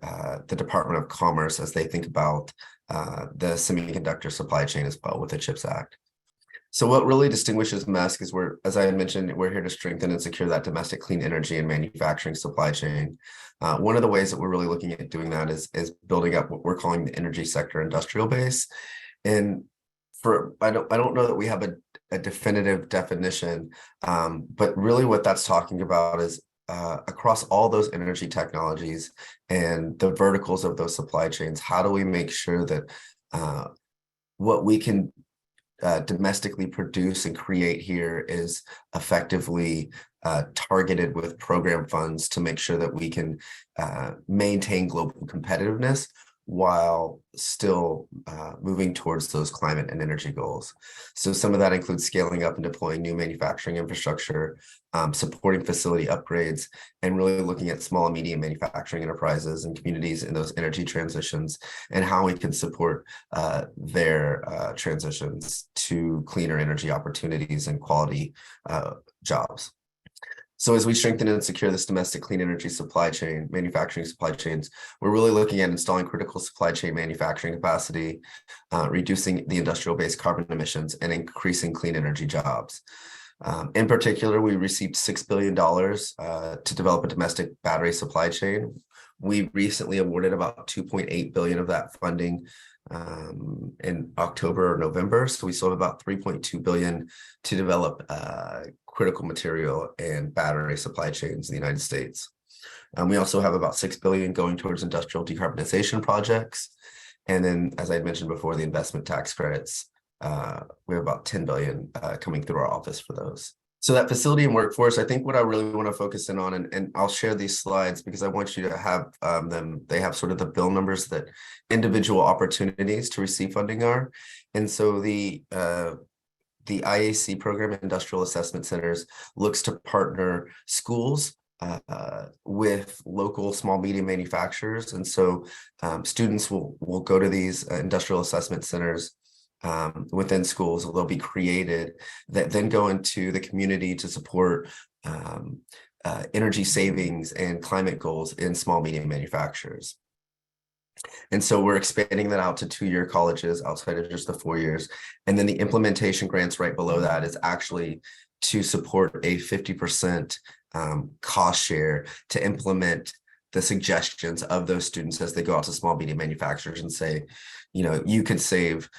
the Department of Commerce as they think about the semiconductor supply chain as well with the CHIPS Act. So what really distinguishes MESC is as I mentioned, we're here to strengthen and secure that domestic clean energy and manufacturing supply chain. One of the ways that we're really looking at doing that is building up what we're calling the energy sector industrial base. And I don't know that we have a definitive definition, but really what that's talking about is across all those energy technologies and the verticals of those supply chains, how do we make sure that what we can domestically produce and create here is effectively targeted with program funds to make sure that we can maintain global competitiveness while still moving towards those climate and energy goals. So some of that includes scaling up and deploying new manufacturing infrastructure, supporting facility upgrades, and really looking at small and medium manufacturing enterprises and communities in those energy transitions and how we can support their transitions to cleaner energy opportunities and quality jobs. So as we strengthen and secure this domestic clean energy supply chain, manufacturing supply chains, we're really looking at installing critical supply chain manufacturing capacity, reducing the industrial based carbon emissions, and increasing clean energy jobs. In particular, we received $6 billion to develop a domestic battery supply chain. We recently awarded about $2.8 billion of that funding in October or November. So we still have about $3.2 billion to develop critical material and battery supply chains in the United States. We also have about $6 billion going towards industrial decarbonization projects. And then, as I mentioned before, the investment tax credits, we have about $10 billion coming through our office for those. So that facility and workforce, I think what I really want to focus in on, and I'll share these slides because I want you to have them, they have sort of the bill numbers that individual opportunities to receive funding are. And so the IAC program, Industrial Assessment Centers, looks to partner schools with local small medium manufacturers. And so students will go to these industrial assessment centers within schools. They'll be created that then go into the community to support energy savings and climate goals in small medium manufacturers. And so we're expanding that out to 2-year colleges outside of just the 4 years. And then the implementation grants right below that is actually to support a 50% cost share to implement the suggestions of those students as they go out to small medium manufacturers and say, you could save,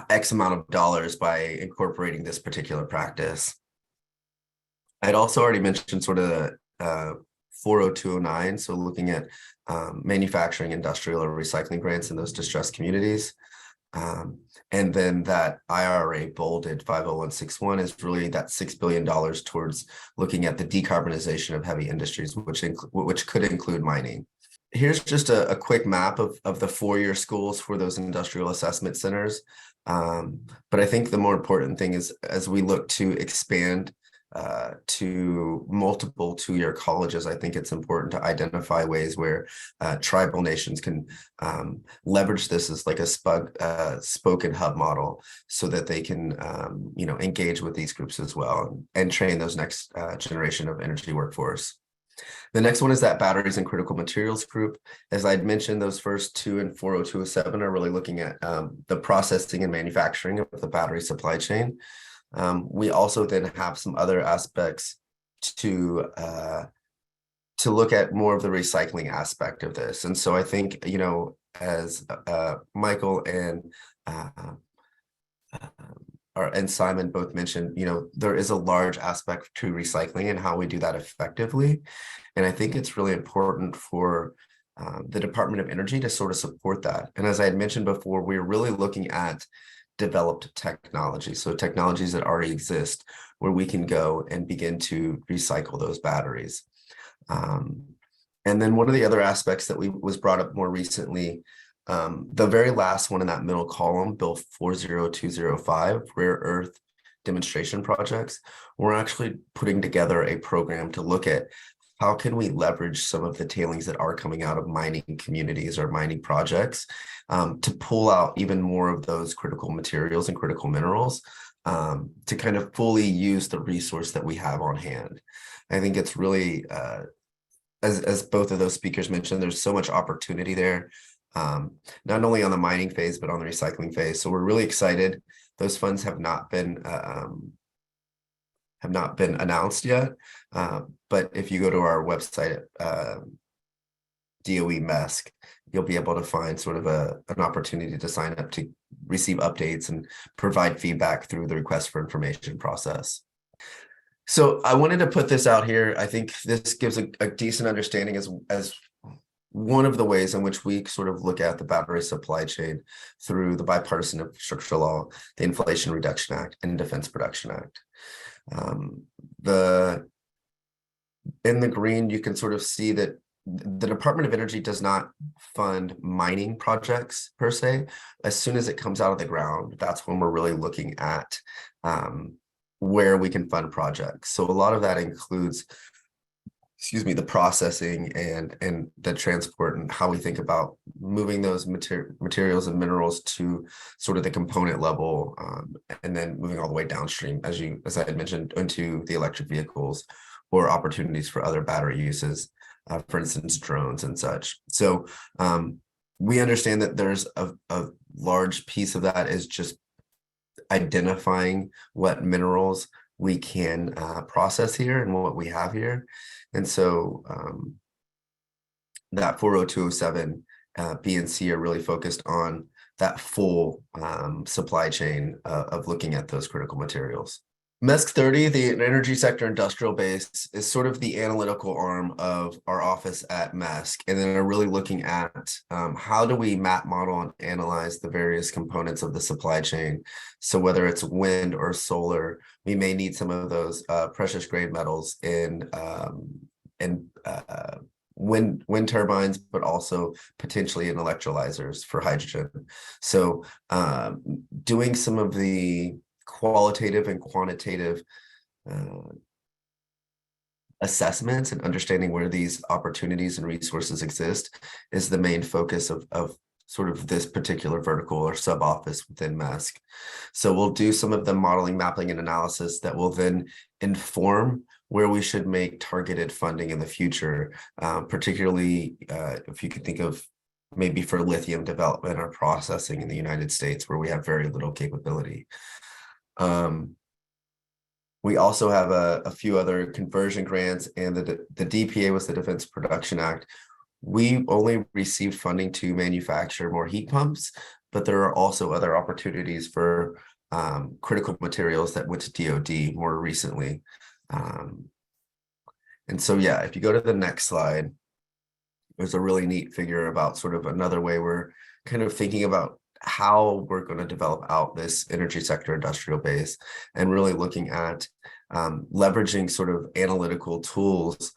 X amount of dollars by incorporating this particular practice. I'd also already mentioned sort of the 40209, so looking at manufacturing, industrial, or recycling grants in those distressed communities. And then that IRA bolded 50161 is really that $6 billion towards looking at the decarbonization of heavy industries, which could include mining. Here's just a quick map of the 4-year schools for those industrial assessment centers. But I think the more important thing is as we look to expand to multiple 2-year colleges, I think it's important to identify ways where tribal nations can leverage this as like a spoken hub model so that they can engage with these groups as well and train those next generation of energy workforce. The next one is that batteries and critical materials group. As I'd mentioned, those first two in 40207 are really looking at the processing and manufacturing of the battery supply chain. We also then have some other aspects to look at more of the recycling aspect of this. And so I think, you know, as Michael and Simon both mentioned, you know, there is a large aspect to recycling and how we do that effectively. And I think it's really important for the Department of Energy to sort of support that. And as I had mentioned before, we're really looking at developed technology. So technologies that already exist where we can go and begin to recycle those batteries. And then one of the other aspects that was brought up more recently, the very last one in that middle column, Bill 40205, rare earth demonstration projects, we're actually putting together a program to look at how can we leverage some of the tailings that are coming out of mining communities or mining projects to pull out even more of those critical materials and critical minerals to kind of fully use the resource that we have on hand. I think it's really, as both of those speakers mentioned, there's so much opportunity there, not only on the mining phase, but on the recycling phase. So we're really excited. Those funds have not been announced yet. But if you go to our website at DOE MESC, you'll be able to find sort of an opportunity to sign up to receive updates and provide feedback through the request for information process. So I wanted to put this out here. I think this gives a decent understanding as one of the ways in which we sort of look at the battery supply chain through the Bipartisan Infrastructure Law, the Inflation Reduction Act, and Defense Production Act. In the green, you can sort of see that the Department of Energy does not fund mining projects per se. As soon as it comes out of the ground, that's when we're really looking at where we can fund projects. So a lot of that includes, the processing and the transport and how we think about moving those materials and minerals to sort of the component level, and then moving all the way downstream, as I had mentioned, into the electric vehicles or opportunities for other battery uses, for instance, drones and such. So we understand that there's a large piece of that is just identifying what minerals we can process here and what we have here. And so that 40207 B and C are really focused on that full supply chain of looking at those critical materials. MESC 30, the energy sector industrial base, is sort of the analytical arm of our office at MESC, and then are really looking at how do we map, model, and analyze the various components of the supply chain. So whether it's wind or solar, we may need some of those precious grade metals in wind turbines, but also potentially in electrolyzers for hydrogen. So doing some of the qualitative and quantitative assessments and understanding where these opportunities and resources exist is the main focus of sort of this particular vertical or sub office within MESC. So we'll do some of the modeling, mapping, and analysis that will then inform where we should make targeted funding in the future, particularly if you could think of maybe for lithium development or processing in the United States, where we have very little capability. We also have a few other conversion grants, and the DPA was the Defense Production Act. We only received funding to manufacture more heat pumps, but there are also other opportunities for critical materials that went to DoD more recently. And so, yeah, if you go to the next slide, there's a really neat figure about sort of another way we're kind of thinking about how we're going to develop out this energy sector industrial base, and really looking at leveraging sort of analytical tools,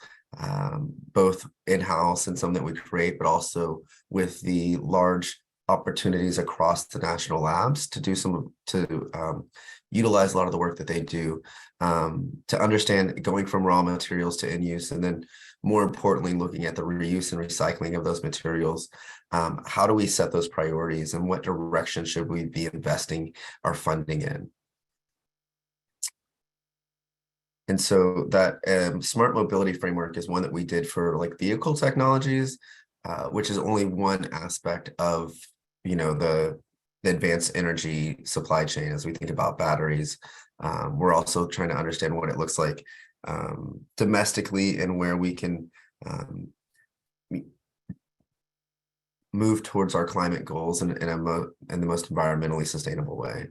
both in-house and some that we create, but also with the large opportunities across the national labs to do utilize a lot of the work that they do, to understand going from raw materials to end use, and then more importantly, looking at the reuse and recycling of those materials. How do we set those priorities, and what direction should we be investing our funding in? And so that smart mobility framework is one that we did for like vehicle technologies, which is only one aspect of, you know, the advanced energy supply chain. As we think about batteries, we're also trying to understand what it looks like domestically and where we can move towards our climate goals in the most environmentally sustainable way.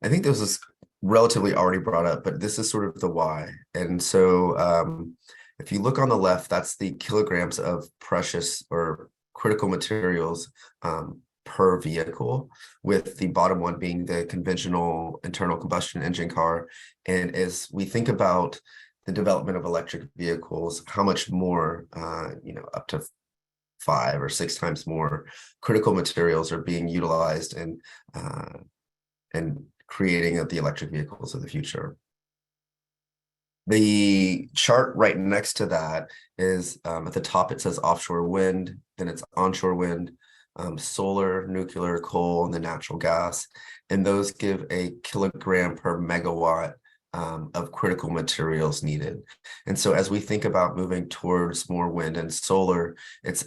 I think this is relatively already brought up, but this is sort of the why. And so if you look on the left, that's the kilograms of precious or critical materials per vehicle, with the bottom one being the conventional internal combustion engine car. And as we think about the development of electric vehicles, how much more, you know, up to 5 or 6 times more critical materials are being utilized in creating of the electric vehicles of the future. The chart right next to that is at the top, it says offshore wind, then it's onshore wind, solar, nuclear, coal, and the natural gas. And those give a kilogram per megawatt of critical materials needed. And so as we think about moving towards more wind and solar, it's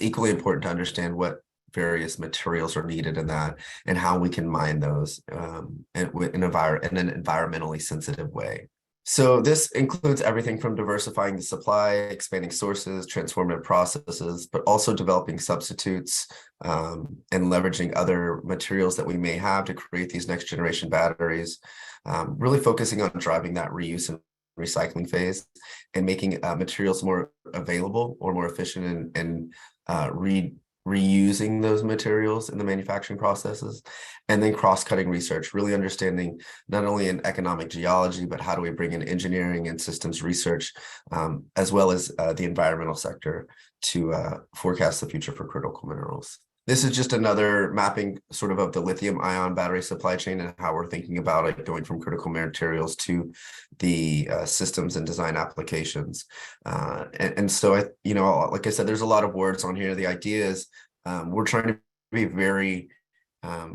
equally important to understand what various materials are needed in that and how we can mine those in an environmentally sensitive way. So this includes everything from diversifying the supply, expanding sources, transformative processes, but also developing substitutes and leveraging other materials that we may have to create these next generation batteries, really focusing on driving that reuse and recycling phase and making materials more available or more efficient in reusing those materials in the manufacturing processes, and then cross-cutting research, really understanding not only in economic geology, but how do we bring in engineering and systems research, as well as the environmental sector to forecast the future for critical minerals. This is just another mapping sort of the lithium ion battery supply chain and how we're thinking about it going from critical materials to the systems and design applications. And so, you know, like I said, there's a lot of words on here. The idea is we're trying to be very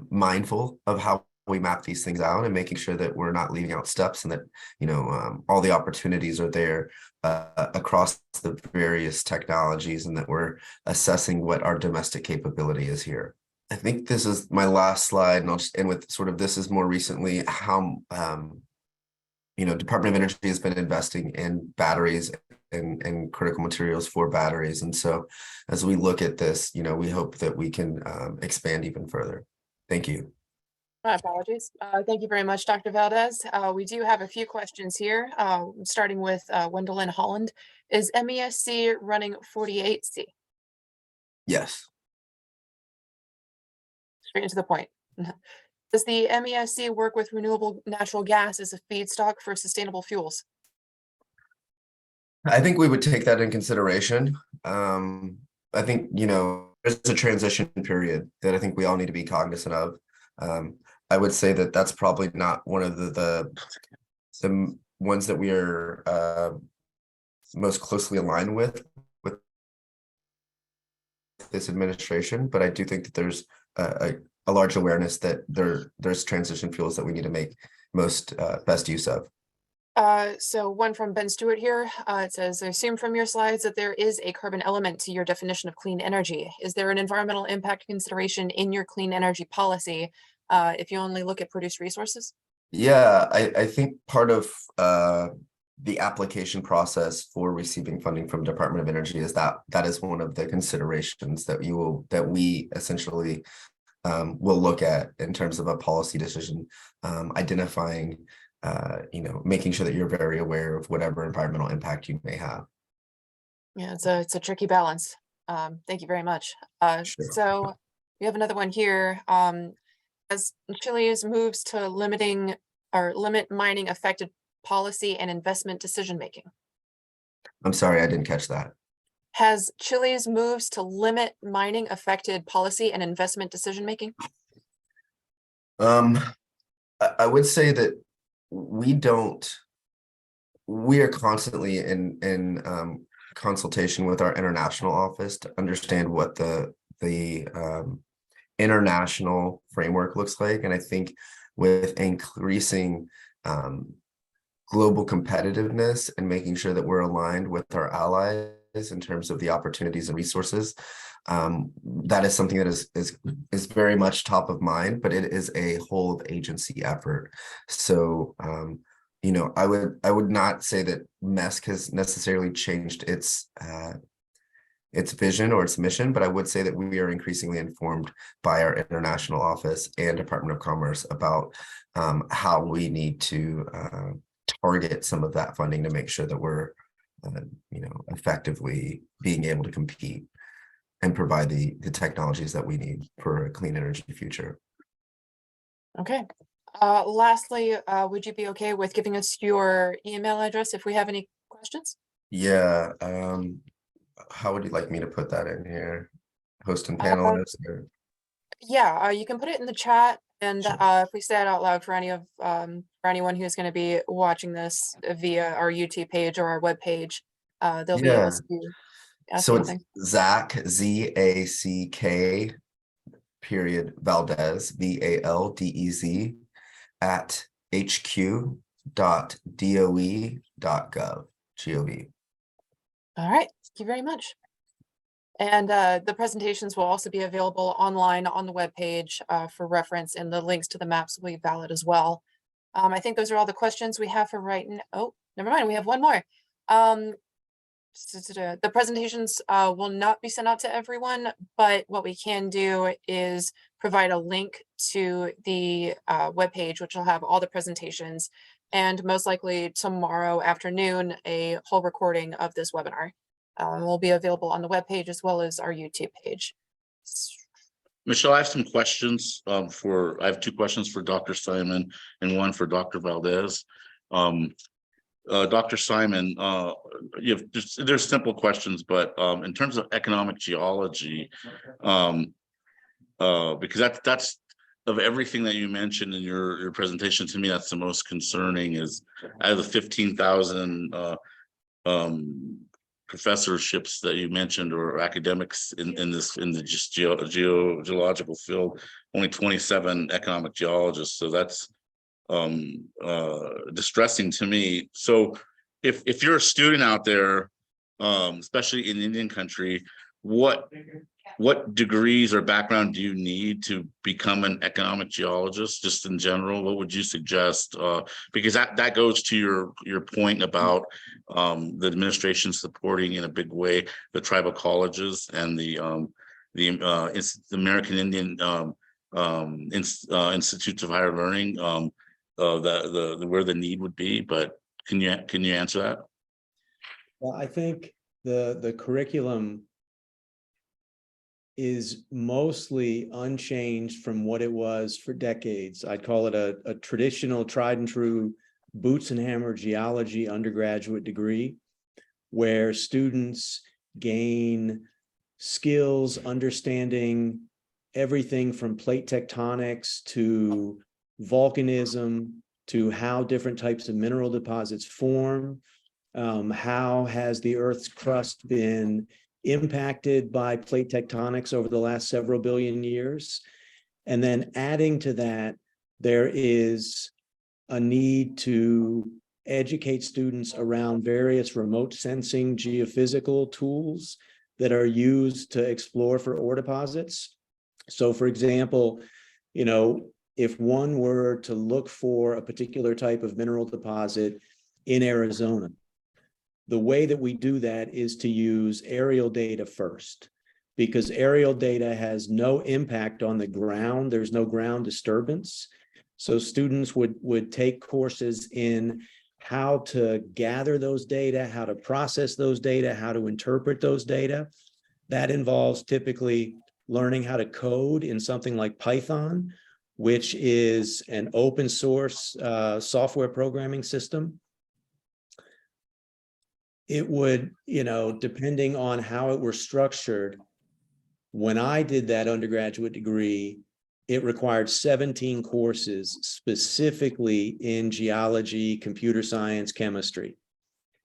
mindful of how we map these things out and making sure that we're not leaving out steps and that, you know, all the opportunities are there across the various technologies and that we're assessing what our domestic capability is here. I think this is my last slide, and I'll just end with sort of this is more recently how, you know, Department of Energy has been investing in batteries and critical materials for batteries. And so as we look at this, you know, we hope that we can expand even further. Thank you. My apologies. Thank you very much, Dr. Valdez. We do have a few questions here, starting with Wendell in Holland. Is MESC running 48C? Yes. Straight into the point. Does the MESC work with renewable natural gas as a feedstock for sustainable fuels? I think we would take that in consideration. I think, you know, there's a transition period that I think we all need to be cognizant of. I would say that that's probably not one of the ones that we are most closely aligned with this administration, but I do think that there's a large awareness that there's transition fuels that we need to make best use of. So one from Ben Stewart here, it says, I assume from your slides that there is a carbon element to your definition of clean energy. Is there an environmental impact consideration in your clean energy policy if you only look at produced resources? Yeah, I think part of the application process for receiving funding from Department of Energy is that is one of the considerations that we essentially will look at in terms of a policy decision, identifying, you know, making sure that you're very aware of whatever environmental impact you may have. Yeah, it's a tricky balance. Thank you very much. Sure. So we have another one here. As Chile's moves to limit mining affected policy and investment decision-making? I'm sorry, I didn't catch that. Has Chile's moves to limit mining affected policy and investment decision-making? I would say that we are constantly in consultation with our international office to understand what the international framework looks like. And I think with increasing global competitiveness and making sure that we're aligned with our allies in terms of the opportunities and resources. That is something that is very much top of mind, but it is a whole of agency effort. So, you know, I would not say that MESC has necessarily changed its vision or its mission, but I would say that we are increasingly informed by our international office and Department of Commerce about how we need to target some of that funding to make sure that we're, you know, effectively being able to compete and provide the technologies that we need for a clean energy future. Okay. Lastly, would you be okay with giving us your email address if we have any questions? Yeah. How would you like me to put that in here? Host and panelist? Or... Yeah, you can put it in the chat, and Sure. if we say it out loud for anyone who's going to be watching this via our YouTube page or our webpage, they'll be able to ask So it's anything. Zack, ZACK period Valdez, VALDEZ at hq.doe.gov. All right, thank you very much. And the presentations will also be available online on the webpage for reference, and the links to the maps will be valid as well. I think those are all the questions we have for right now. Oh, never mind, we have one more. The presentations will not be sent out to everyone, but what we can do is provide a link to the webpage, which will have all the presentations, and most likely tomorrow afternoon, a whole recording of this webinar will be available on the webpage as well as our YouTube page. Michelle, I have some questions I have two questions for Dr. Simon and one for Dr. Valdez. Dr. Simon, there's simple questions, but in terms of economic geology, because that's of everything that you mentioned in your presentation, to me, that's the most concerning. Is out of the 15,000 professorships that you mentioned, or academics in the just geological field, only 27 economic geologists. So that's distressing to me. So if you're a student out there, especially in Indian country, what degrees or background do you need to become an economic geologist? Just in general, what would you suggest? Because that goes to your point about the administration supporting in a big way the tribal colleges and the American Indian Institutes of Higher Learning, where the need would be. But can you answer that? Well, I think the curriculum is mostly unchanged from what it was for decades. I'd call it a traditional, tried and true boots and hammer geology undergraduate degree, where students gain skills understanding everything from plate tectonics to volcanism to how different types of mineral deposits form, how has the Earth's crust been impacted by plate tectonics over the last several billion years. And then adding to that, there is a need to educate students around various remote sensing geophysical tools that are used to explore for ore deposits. So for example, you know, if one were to look for a particular type of mineral deposit in Arizona, the way that we do that is to use aerial data first, because aerial data has no impact on the ground. There's no ground disturbance. So students would take courses in how to gather those data, how to process those data, how to interpret those data. That involves typically learning how to code in something like Python, which is an open source software programming system. It would, you know, depending on how it were structured, when I did that undergraduate degree, it required 17 courses specifically in geology, computer science, chemistry.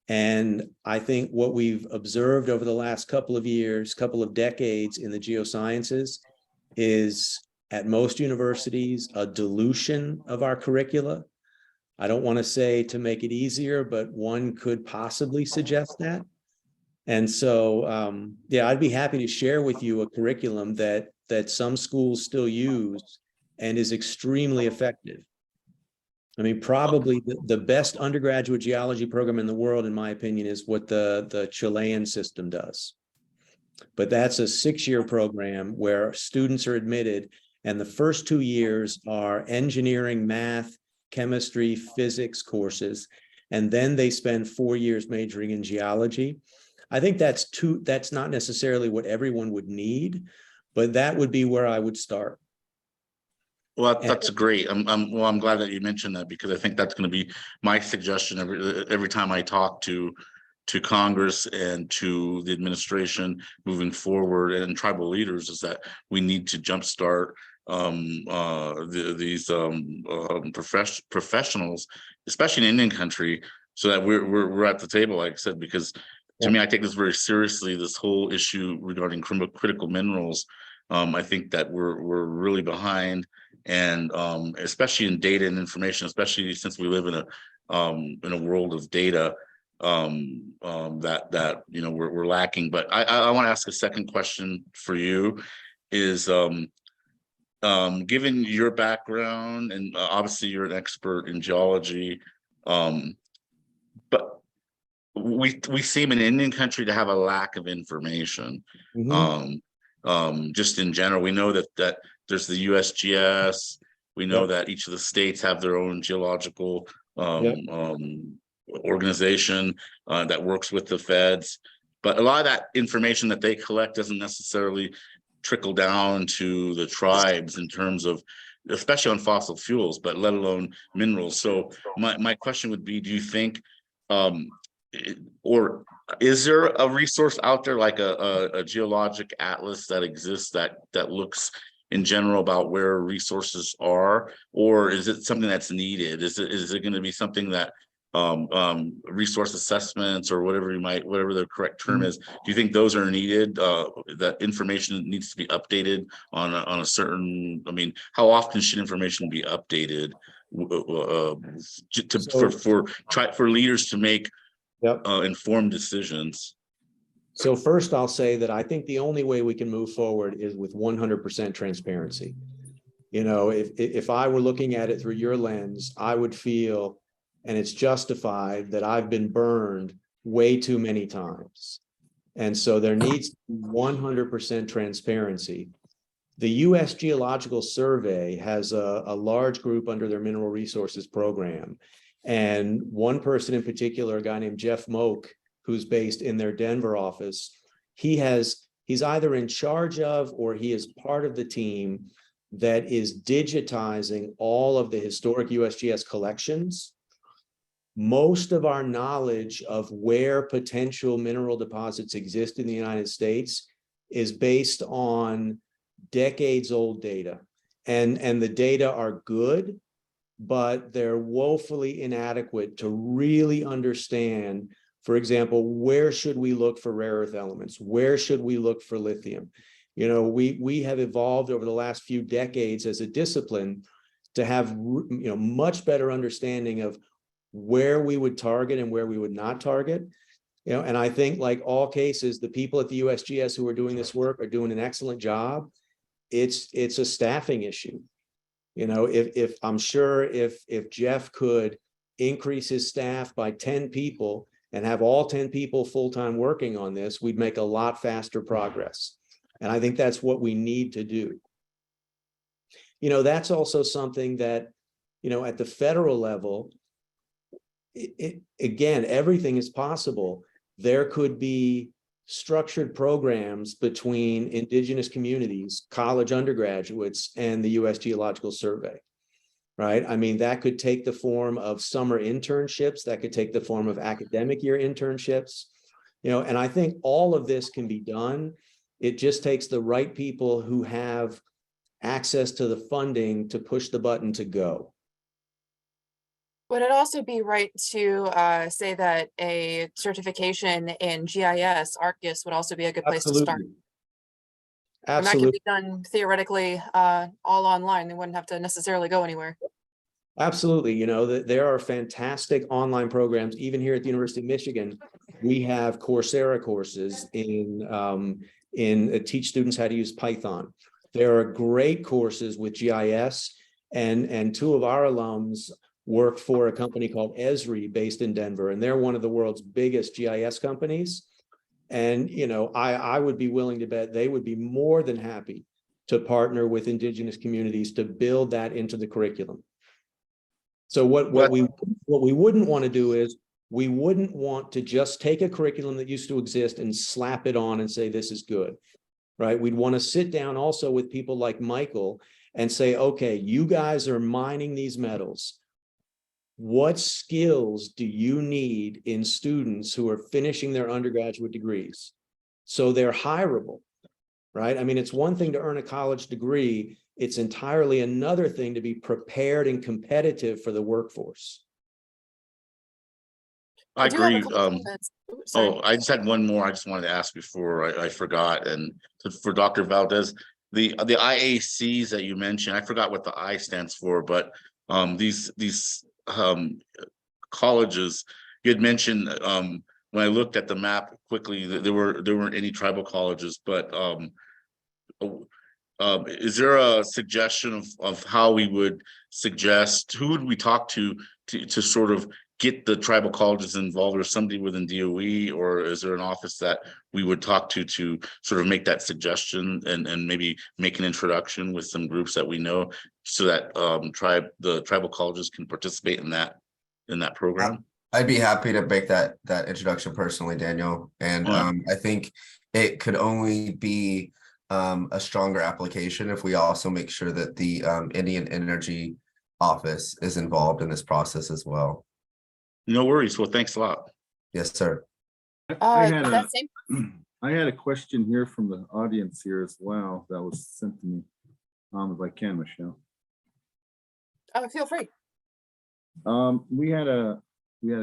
And I think what we've observed over the last couple of years, couple of decades in the geosciences is at most universities, a dilution of our curricula. I don't want to say to make it easier, but one could possibly suggest that. And so, yeah, I'd be happy to share with you a curriculum that some schools still use and is extremely effective. I mean, probably the best undergraduate geology program in the world, in my opinion, is what the Chilean system does. But that's a 6-year program where students are admitted, and the first 2 years are engineering, math, chemistry, physics courses, and then they spend 4 years majoring in geology. I think that's not necessarily what everyone would need, but that would be where I would start. Well, that's great. I'm glad that you mentioned that, because I think that's going to be my suggestion every time I talk to Congress and to the administration moving forward and tribal leaders, is that we need to jumpstart these professionals, especially in Indian country, so that we're at the table, like I said, because to me, I take this very seriously, this whole issue regarding critical minerals. I think that we're really behind, and especially in data and information, especially since we live in a world of data, that we're lacking. But I want to ask a second question for you, is given your background, and obviously you're an expert in geology, but we seem in Indian country to have a lack of information. Just in general, we know that there's the USGS. We know that each of the states have their own geological organization that works with the feds, but a lot of that information that they collect doesn't necessarily trickle down to the tribes in terms of, especially on fossil fuels, but let alone minerals. So my question would be, do you think, or is there a resource out there like a geologic atlas that exists that looks in general about where resources are, or is it something that's needed? Is it going to be something that resource assessments, or whatever the correct term is, do you think those are needed? That information needs to be updated on a certain, I mean, how often should information be updated for leaders to make informed decisions? So first, I'll say that I think the only way we can move forward is with 100% transparency. You know, if I were looking at it through your lens, I would feel, and it's justified, that I've been burned way too many times. And so there needs to be 100% transparency. The U.S. Geological Survey has a large group under their mineral resources program. And one person in particular, a guy named Jeff Moak, who's based in their Denver office, he's either in charge of, or he is part of the team that is digitizing all of the historic USGS collections. Most of our knowledge of where potential mineral deposits exist in the United States is based on decades-old data. And the data are good, but they're woefully inadequate to really understand, for example, where should we look for rare earth elements? Where should we look for lithium? You know, we have evolved over the last few decades as a discipline to have, much better understanding of where we would target and where we would not target. And I think, like all cases, the people at the USGS who are doing this work are doing an excellent job. It's a staffing issue. If I'm sure if Jeff could increase his staff by 10 people and have all 10 people full-time working on this, we'd make a lot faster progress. And I think that's what we need to do. That's also something that, at the federal level, again, everything is possible. There could be structured programs between indigenous communities, college undergraduates, and the U.S. Geological Survey, right? I mean, that could take the form of summer internships, that could take the form of academic year internships, and I think all of this can be done. It just takes the right people who have access to the funding to push the button to go. Would it also be right to say that a certification in GIS, ArcGIS, would also be a good place to start? Absolutely. And that can be done theoretically all online. They wouldn't have to necessarily go anywhere. Absolutely. You know, there are fantastic online programs, even here at the University of Michigan. We have Coursera courses in teach students how to use Python. There are great courses with GIS, and two of our alums work for a company called Esri based in Denver, and they're one of the world's biggest GIS companies. And, you know, I would be willing to bet they would be more than happy to partner with Indigenous communities to build that into the curriculum. So what we wouldn't want to do is we wouldn't want to just take a curriculum that used to exist and slap it on and say, this is good, right? We'd want to sit down also with people like Michael and say, okay, you guys are mining these metals. What skills do you need in students who are finishing their undergraduate degrees? So they're hireable, right? I mean, it's one thing to earn a college degree. It's entirely another thing to be prepared and competitive for the workforce. I do have a agree. couple comments. Ooh, sorry. I just had one more I just wanted to ask before I forgot. And for Dr. Valdez, the IACs that you mentioned, I forgot what the I stands for, but these colleges you had mentioned, when I looked at the map quickly, there weren't any tribal colleges, but is there a suggestion of how we would suggest, who would we talk to sort of get the tribal colleges involved, or somebody within DOE, or is there an office that we would talk to sort of make that suggestion and maybe make an introduction with some groups that we know, so that the tribal colleges can participate in that program? I'd be happy to make that introduction personally, Daniel. And I think it could only be a stronger application if we also make sure that the Indian Energy Office is involved in this process as well. No worries. Well, thanks a lot. Yes, sir. I had a question here from the audience here as well that was sent to me. If I can, Michelle. Feel free. We had a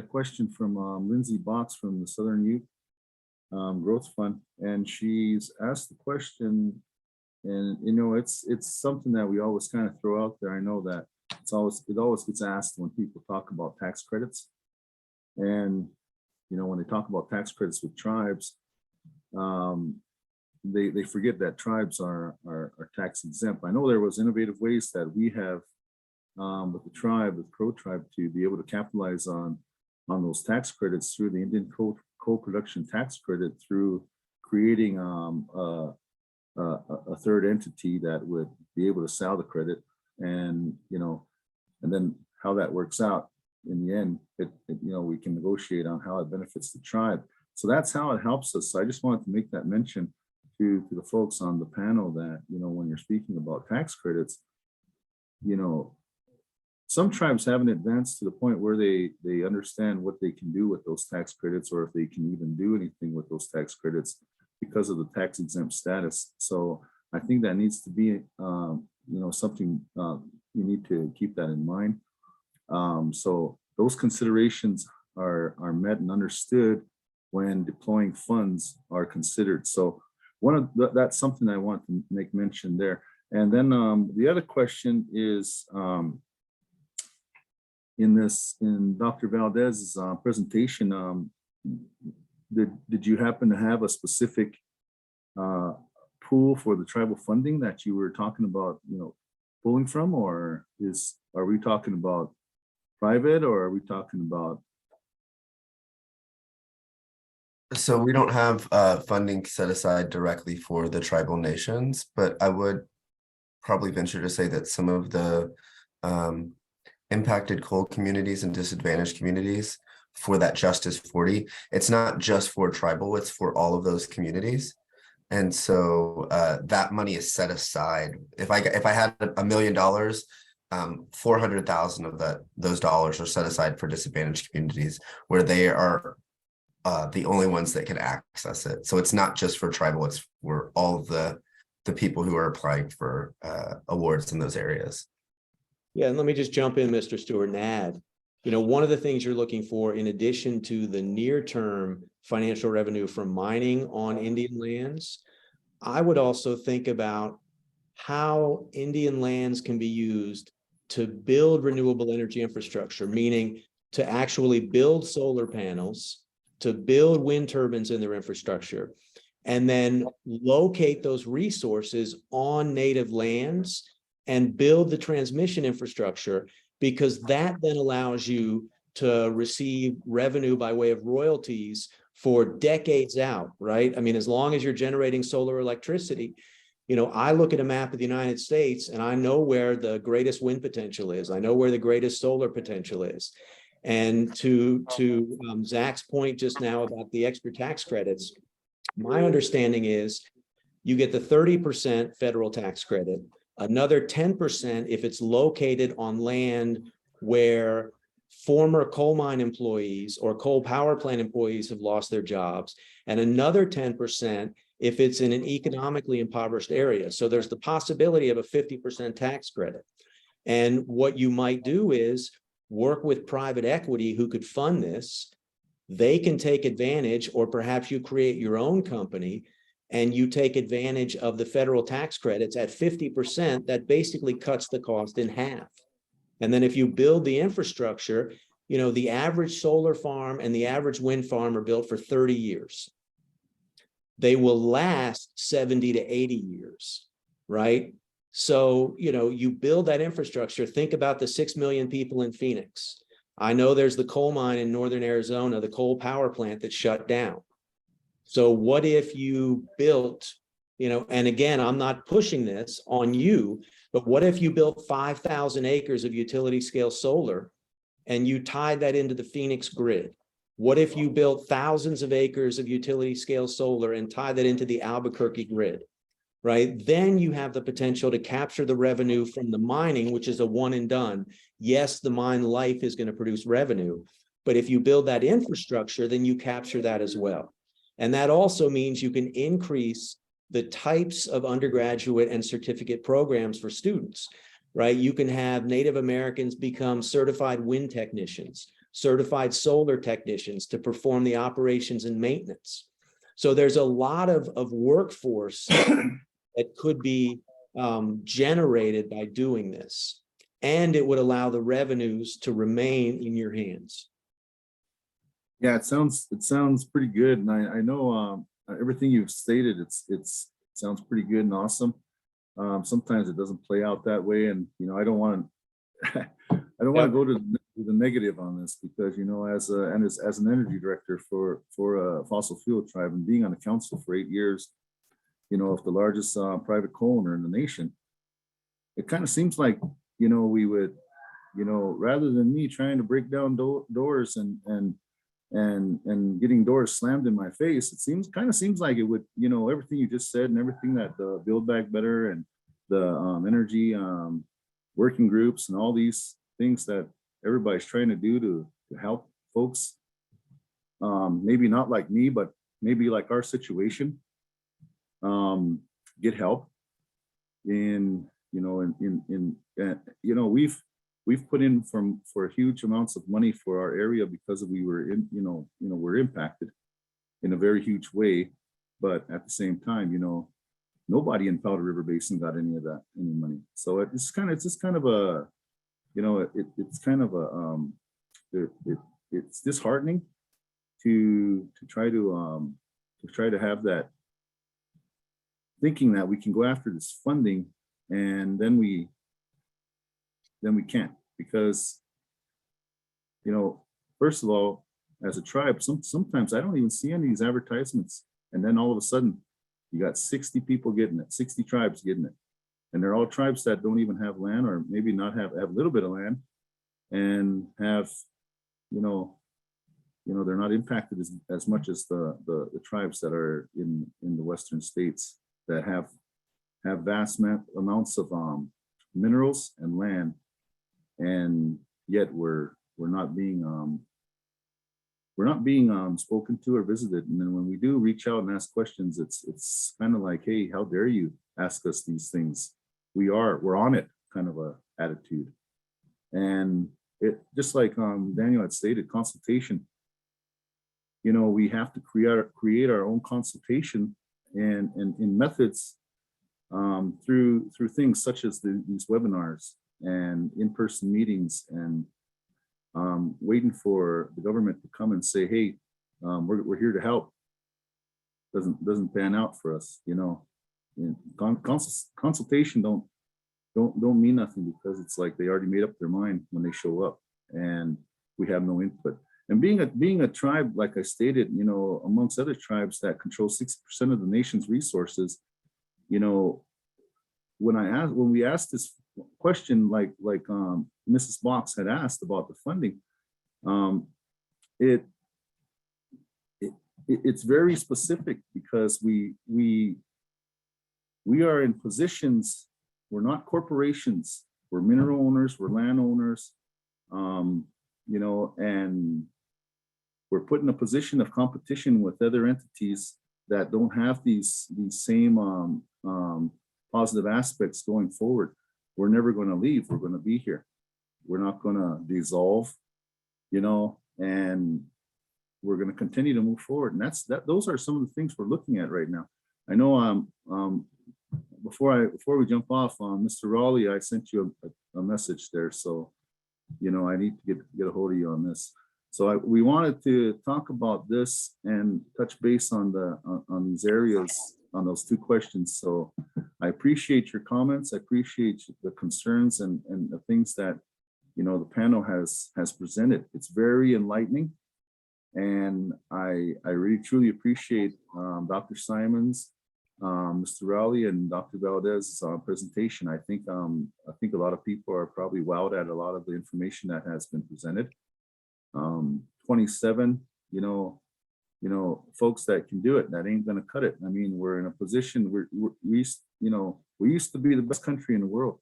question from Lindsay Box from the Southern Youth Growth Fund, and she's asked the question, and you know, it's something that we always kind of throw out there. I know that it always gets asked when people talk about tax credits, and you know, when they talk about tax credits with tribes, they forget that tribes are tax exempt. I know there was innovative ways that we have with the tribe, with Crow Tribe, to be able to capitalize on those tax credits through the Indian co-production tax credit, through creating a third entity that would be able to sell the credit, and you know, and then how that works out in the end, you know, we can negotiate on how it benefits the tribe. So that's how it helps us. So I just wanted to make that mention to the folks on the panel that, you know, when you're speaking about tax credits, you know, some tribes haven't advanced to the point where they understand what they can do with those tax credits, or if they can even do anything with those tax credits because of the tax exempt status. So I think that needs to be, you know, something you need to keep that in mind. So those considerations are met and understood when deploying funds are considered. So that's something I want to make mention there. And then the other question is, in Dr. Valdez's presentation, did you happen to have a specific pool for the tribal funding that you were talking about, you know, pulling from, or are we talking about private, or are we talking about? So we don't have funding set aside directly for the tribal nations, but I would probably venture to say that some of the impacted coal communities and disadvantaged communities, for that Justice 40, it's not just for tribal, it's for all of those communities. And so that money is set aside. If I had $1 million, 400,000 of those dollars are set aside for disadvantaged communities, where they are the only ones that can access it. So it's not just for tribal, it's for all of the people who are applying for awards in those areas. Yeah, and let me just jump in, Mr. Stewart, and add, you know, one of the things you're looking for, in addition to the near-term financial revenue from mining on Indian lands, I would also think about how Indian lands can be used to build renewable energy infrastructure, meaning to actually build solar panels, to build wind turbines in their infrastructure, and then locate those resources on native lands and build the transmission infrastructure, because that then allows you to receive revenue by way of royalties for decades out, right? I mean, as long as you're generating solar electricity, you know, I look at a map of the United States and I know where the greatest wind potential is. I know where the greatest solar potential is. And to Zach's point just now about the extra tax credits, my understanding is you get the 30% federal tax credit, another 10% if it's located on land where former coal mine employees or coal power plant employees have lost their jobs, and another 10% if it's in an economically impoverished area. So there's the possibility of a 50% tax credit. And what you might do is work with private equity who could fund this. They can take advantage, or perhaps you create your own company and you take advantage of the federal tax credits at 50%. That basically cuts the cost in half. And then if you build the infrastructure, you know, the average solar farm and the average wind farm are built for 30 years. They will last 70 to 80 years, right? So, you know, you build that infrastructure. Think about the 6 million people in Phoenix. I know there's the coal mine in northern Arizona, the coal power plant that shut down. So what if you built, you know, and again, I'm not pushing this on you, but what if you built 5,000 acres of utility scale solar and you tied that into the Phoenix grid? What if you built thousands of acres of utility scale solar and tied that into the Albuquerque grid, right? Then you have the potential to capture the revenue from the mining, which is a one and done. Yes, the mine life is going to produce revenue, but if you build that infrastructure, then you capture that as well. And that also means you can increase the types of undergraduate and certificate programs for students, right? You can have Native Americans become certified wind technicians, certified solar technicians to perform the operations and maintenance. So there's a lot of workforce that could be generated by doing this. And it would allow the revenues to remain in your hands. Yeah, it sounds pretty good. And I know everything you've stated, it sounds pretty good and awesome. Sometimes it doesn't play out that way. And, you know, I don't want to go to the negative on this, because, you know, as an energy director for a fossil fuel tribe and being on the council for 8 years, you know, of the largest private coal owner in the nation, it kind of seems like, you know, we would, you know, rather than me trying to break down doors and getting doors slammed in my face, it kind of seems like it would, you know, everything you just said and everything that the Build Back Better and the energy working groups and all these things that everybody's trying to do to help folks, maybe not like me, but maybe like our situation, get help in, you know, we've put in for huge amounts of money for our area because we were in, we're impacted in a very huge way. But at the same time, you know, nobody in Powder River Basin got any money. So it's just kind of a, you know, it's kind of a, it's disheartening to try to have that thinking that we can go after this funding and then we can't, because, you know, first of all, as a tribe, sometimes I don't even see any of these advertisements, and then all of a sudden you got 60 people getting it, 60 tribes getting it, and they're all tribes that don't even have land, or maybe not have a little bit of land, and have, you know, they're not impacted as much as the tribes that are in the western states that have vast amounts of minerals and land, and yet we're not being spoken to or visited. And then when we do reach out and ask questions, it's kind of like, hey, how dare you ask us these things? We're on it kind of a attitude. And it just like Daniel had stated, consultation. You know, we have to create our own consultation and in methods through things such as these webinars. and in-person meetings and waiting for the government to come and say, hey, we're here to help. Doesn't pan out for us, you know. Consultation don't mean nothing, because it's like they already made up their mind when they show up and we have no input. And being a tribe, like I stated, you know, amongst other tribes that control 60% of the nation's resources, you know, when we asked this question, like Mrs. Box had asked about the funding, it's very specific, because we are in positions. We're not corporations. We're mineral owners. We're landowners. You know, and we're put in a position of competition with other entities that don't have these same positive aspects going forward. We're never going to leave. We're going to be here. We're not going to dissolve, you know, and we're going to continue to move forward. And those are some of the things we're looking at right now. I know before we jump off, Mr. Rowley, I sent you a message there. So, you know, I need to get a hold of you on this. So we wanted to talk about this and touch base on these areas, on those two questions. So I appreciate your comments. I appreciate the concerns and the things that, you know, the panel has presented. It's very enlightening. And I really truly appreciate Dr. Simon's, Mr. Rowley, and Dr. Valdez's presentation. I think a lot of people are probably wowed at a lot of the information that has been presented. 27, you know, folks that can do it, that ain't gonna cut it. I mean, we're in a position we used to be the best country in the world,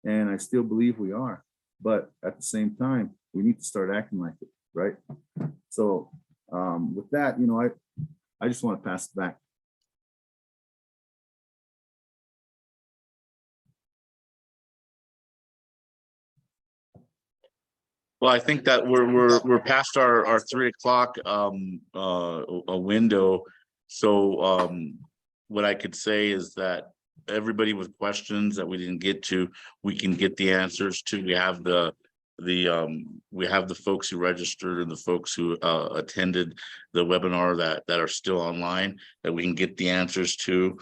and I still believe we are. But at the same time, we need to start acting like it, right? So with that, you know, I just want to pass it back. Well, I think that we're past our 3 o'clock a window. So what I could say is that everybody with questions that we didn't get to, we can get the answers to. We have the folks who registered and the folks who attended the webinar that are still online, that we can get the answers to.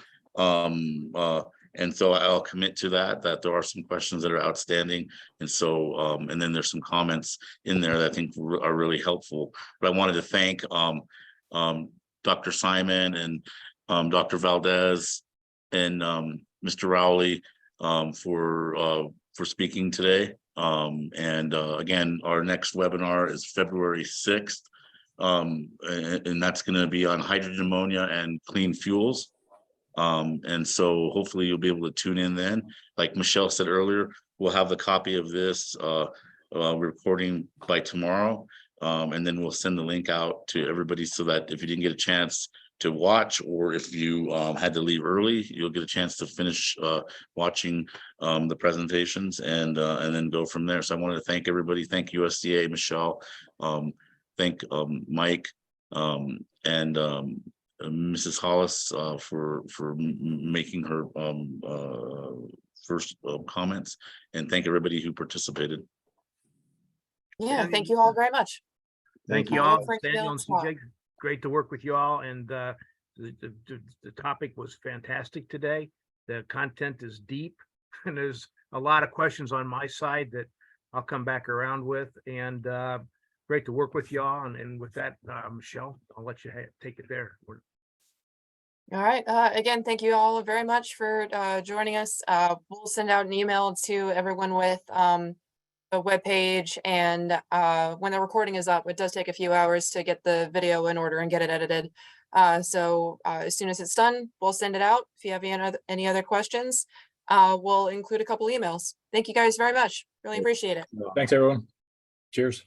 And so I'll commit to that there are some questions that are outstanding. And so, and then there's some comments in there that I think are really helpful. But I wanted to thank Dr. Simon and Dr. Valdez and Mr. Rowley for speaking today. Again, our next webinar is February 6th. And that's going to be on hydrogen ammonia and clean fuels. And so hopefully you'll be able to tune in then. Like Michelle said earlier, we'll have the copy of this recording by tomorrow. And then we'll send the link out to everybody so that if you didn't get a chance to watch, or if you had to leave early, you'll get a chance to finish watching the presentations and then go from there. So I wanted to thank everybody. Thank USDA, Michelle, thank Mike, and Mrs. Hollis for making her first comments, and thank everybody who participated. Yeah, thank you all very much. Thank you all, Daniel and CJ. Great to work with you all, and the topic was fantastic today. The content is deep, and there's a lot of questions on my side that I'll come back around with, and great to work with y'all. And with that, Michelle, I'll let you take it there. All right. Again, thank you all very much for joining us. We'll send out an email to everyone with the webpage, and when the recording is up, it does take a few hours to get the video in order and get it edited. So as soon as it's done, we'll send it out. If you have any other questions, we'll include a couple emails. Thank you guys very much. Really appreciate it. Thanks, everyone. Cheers.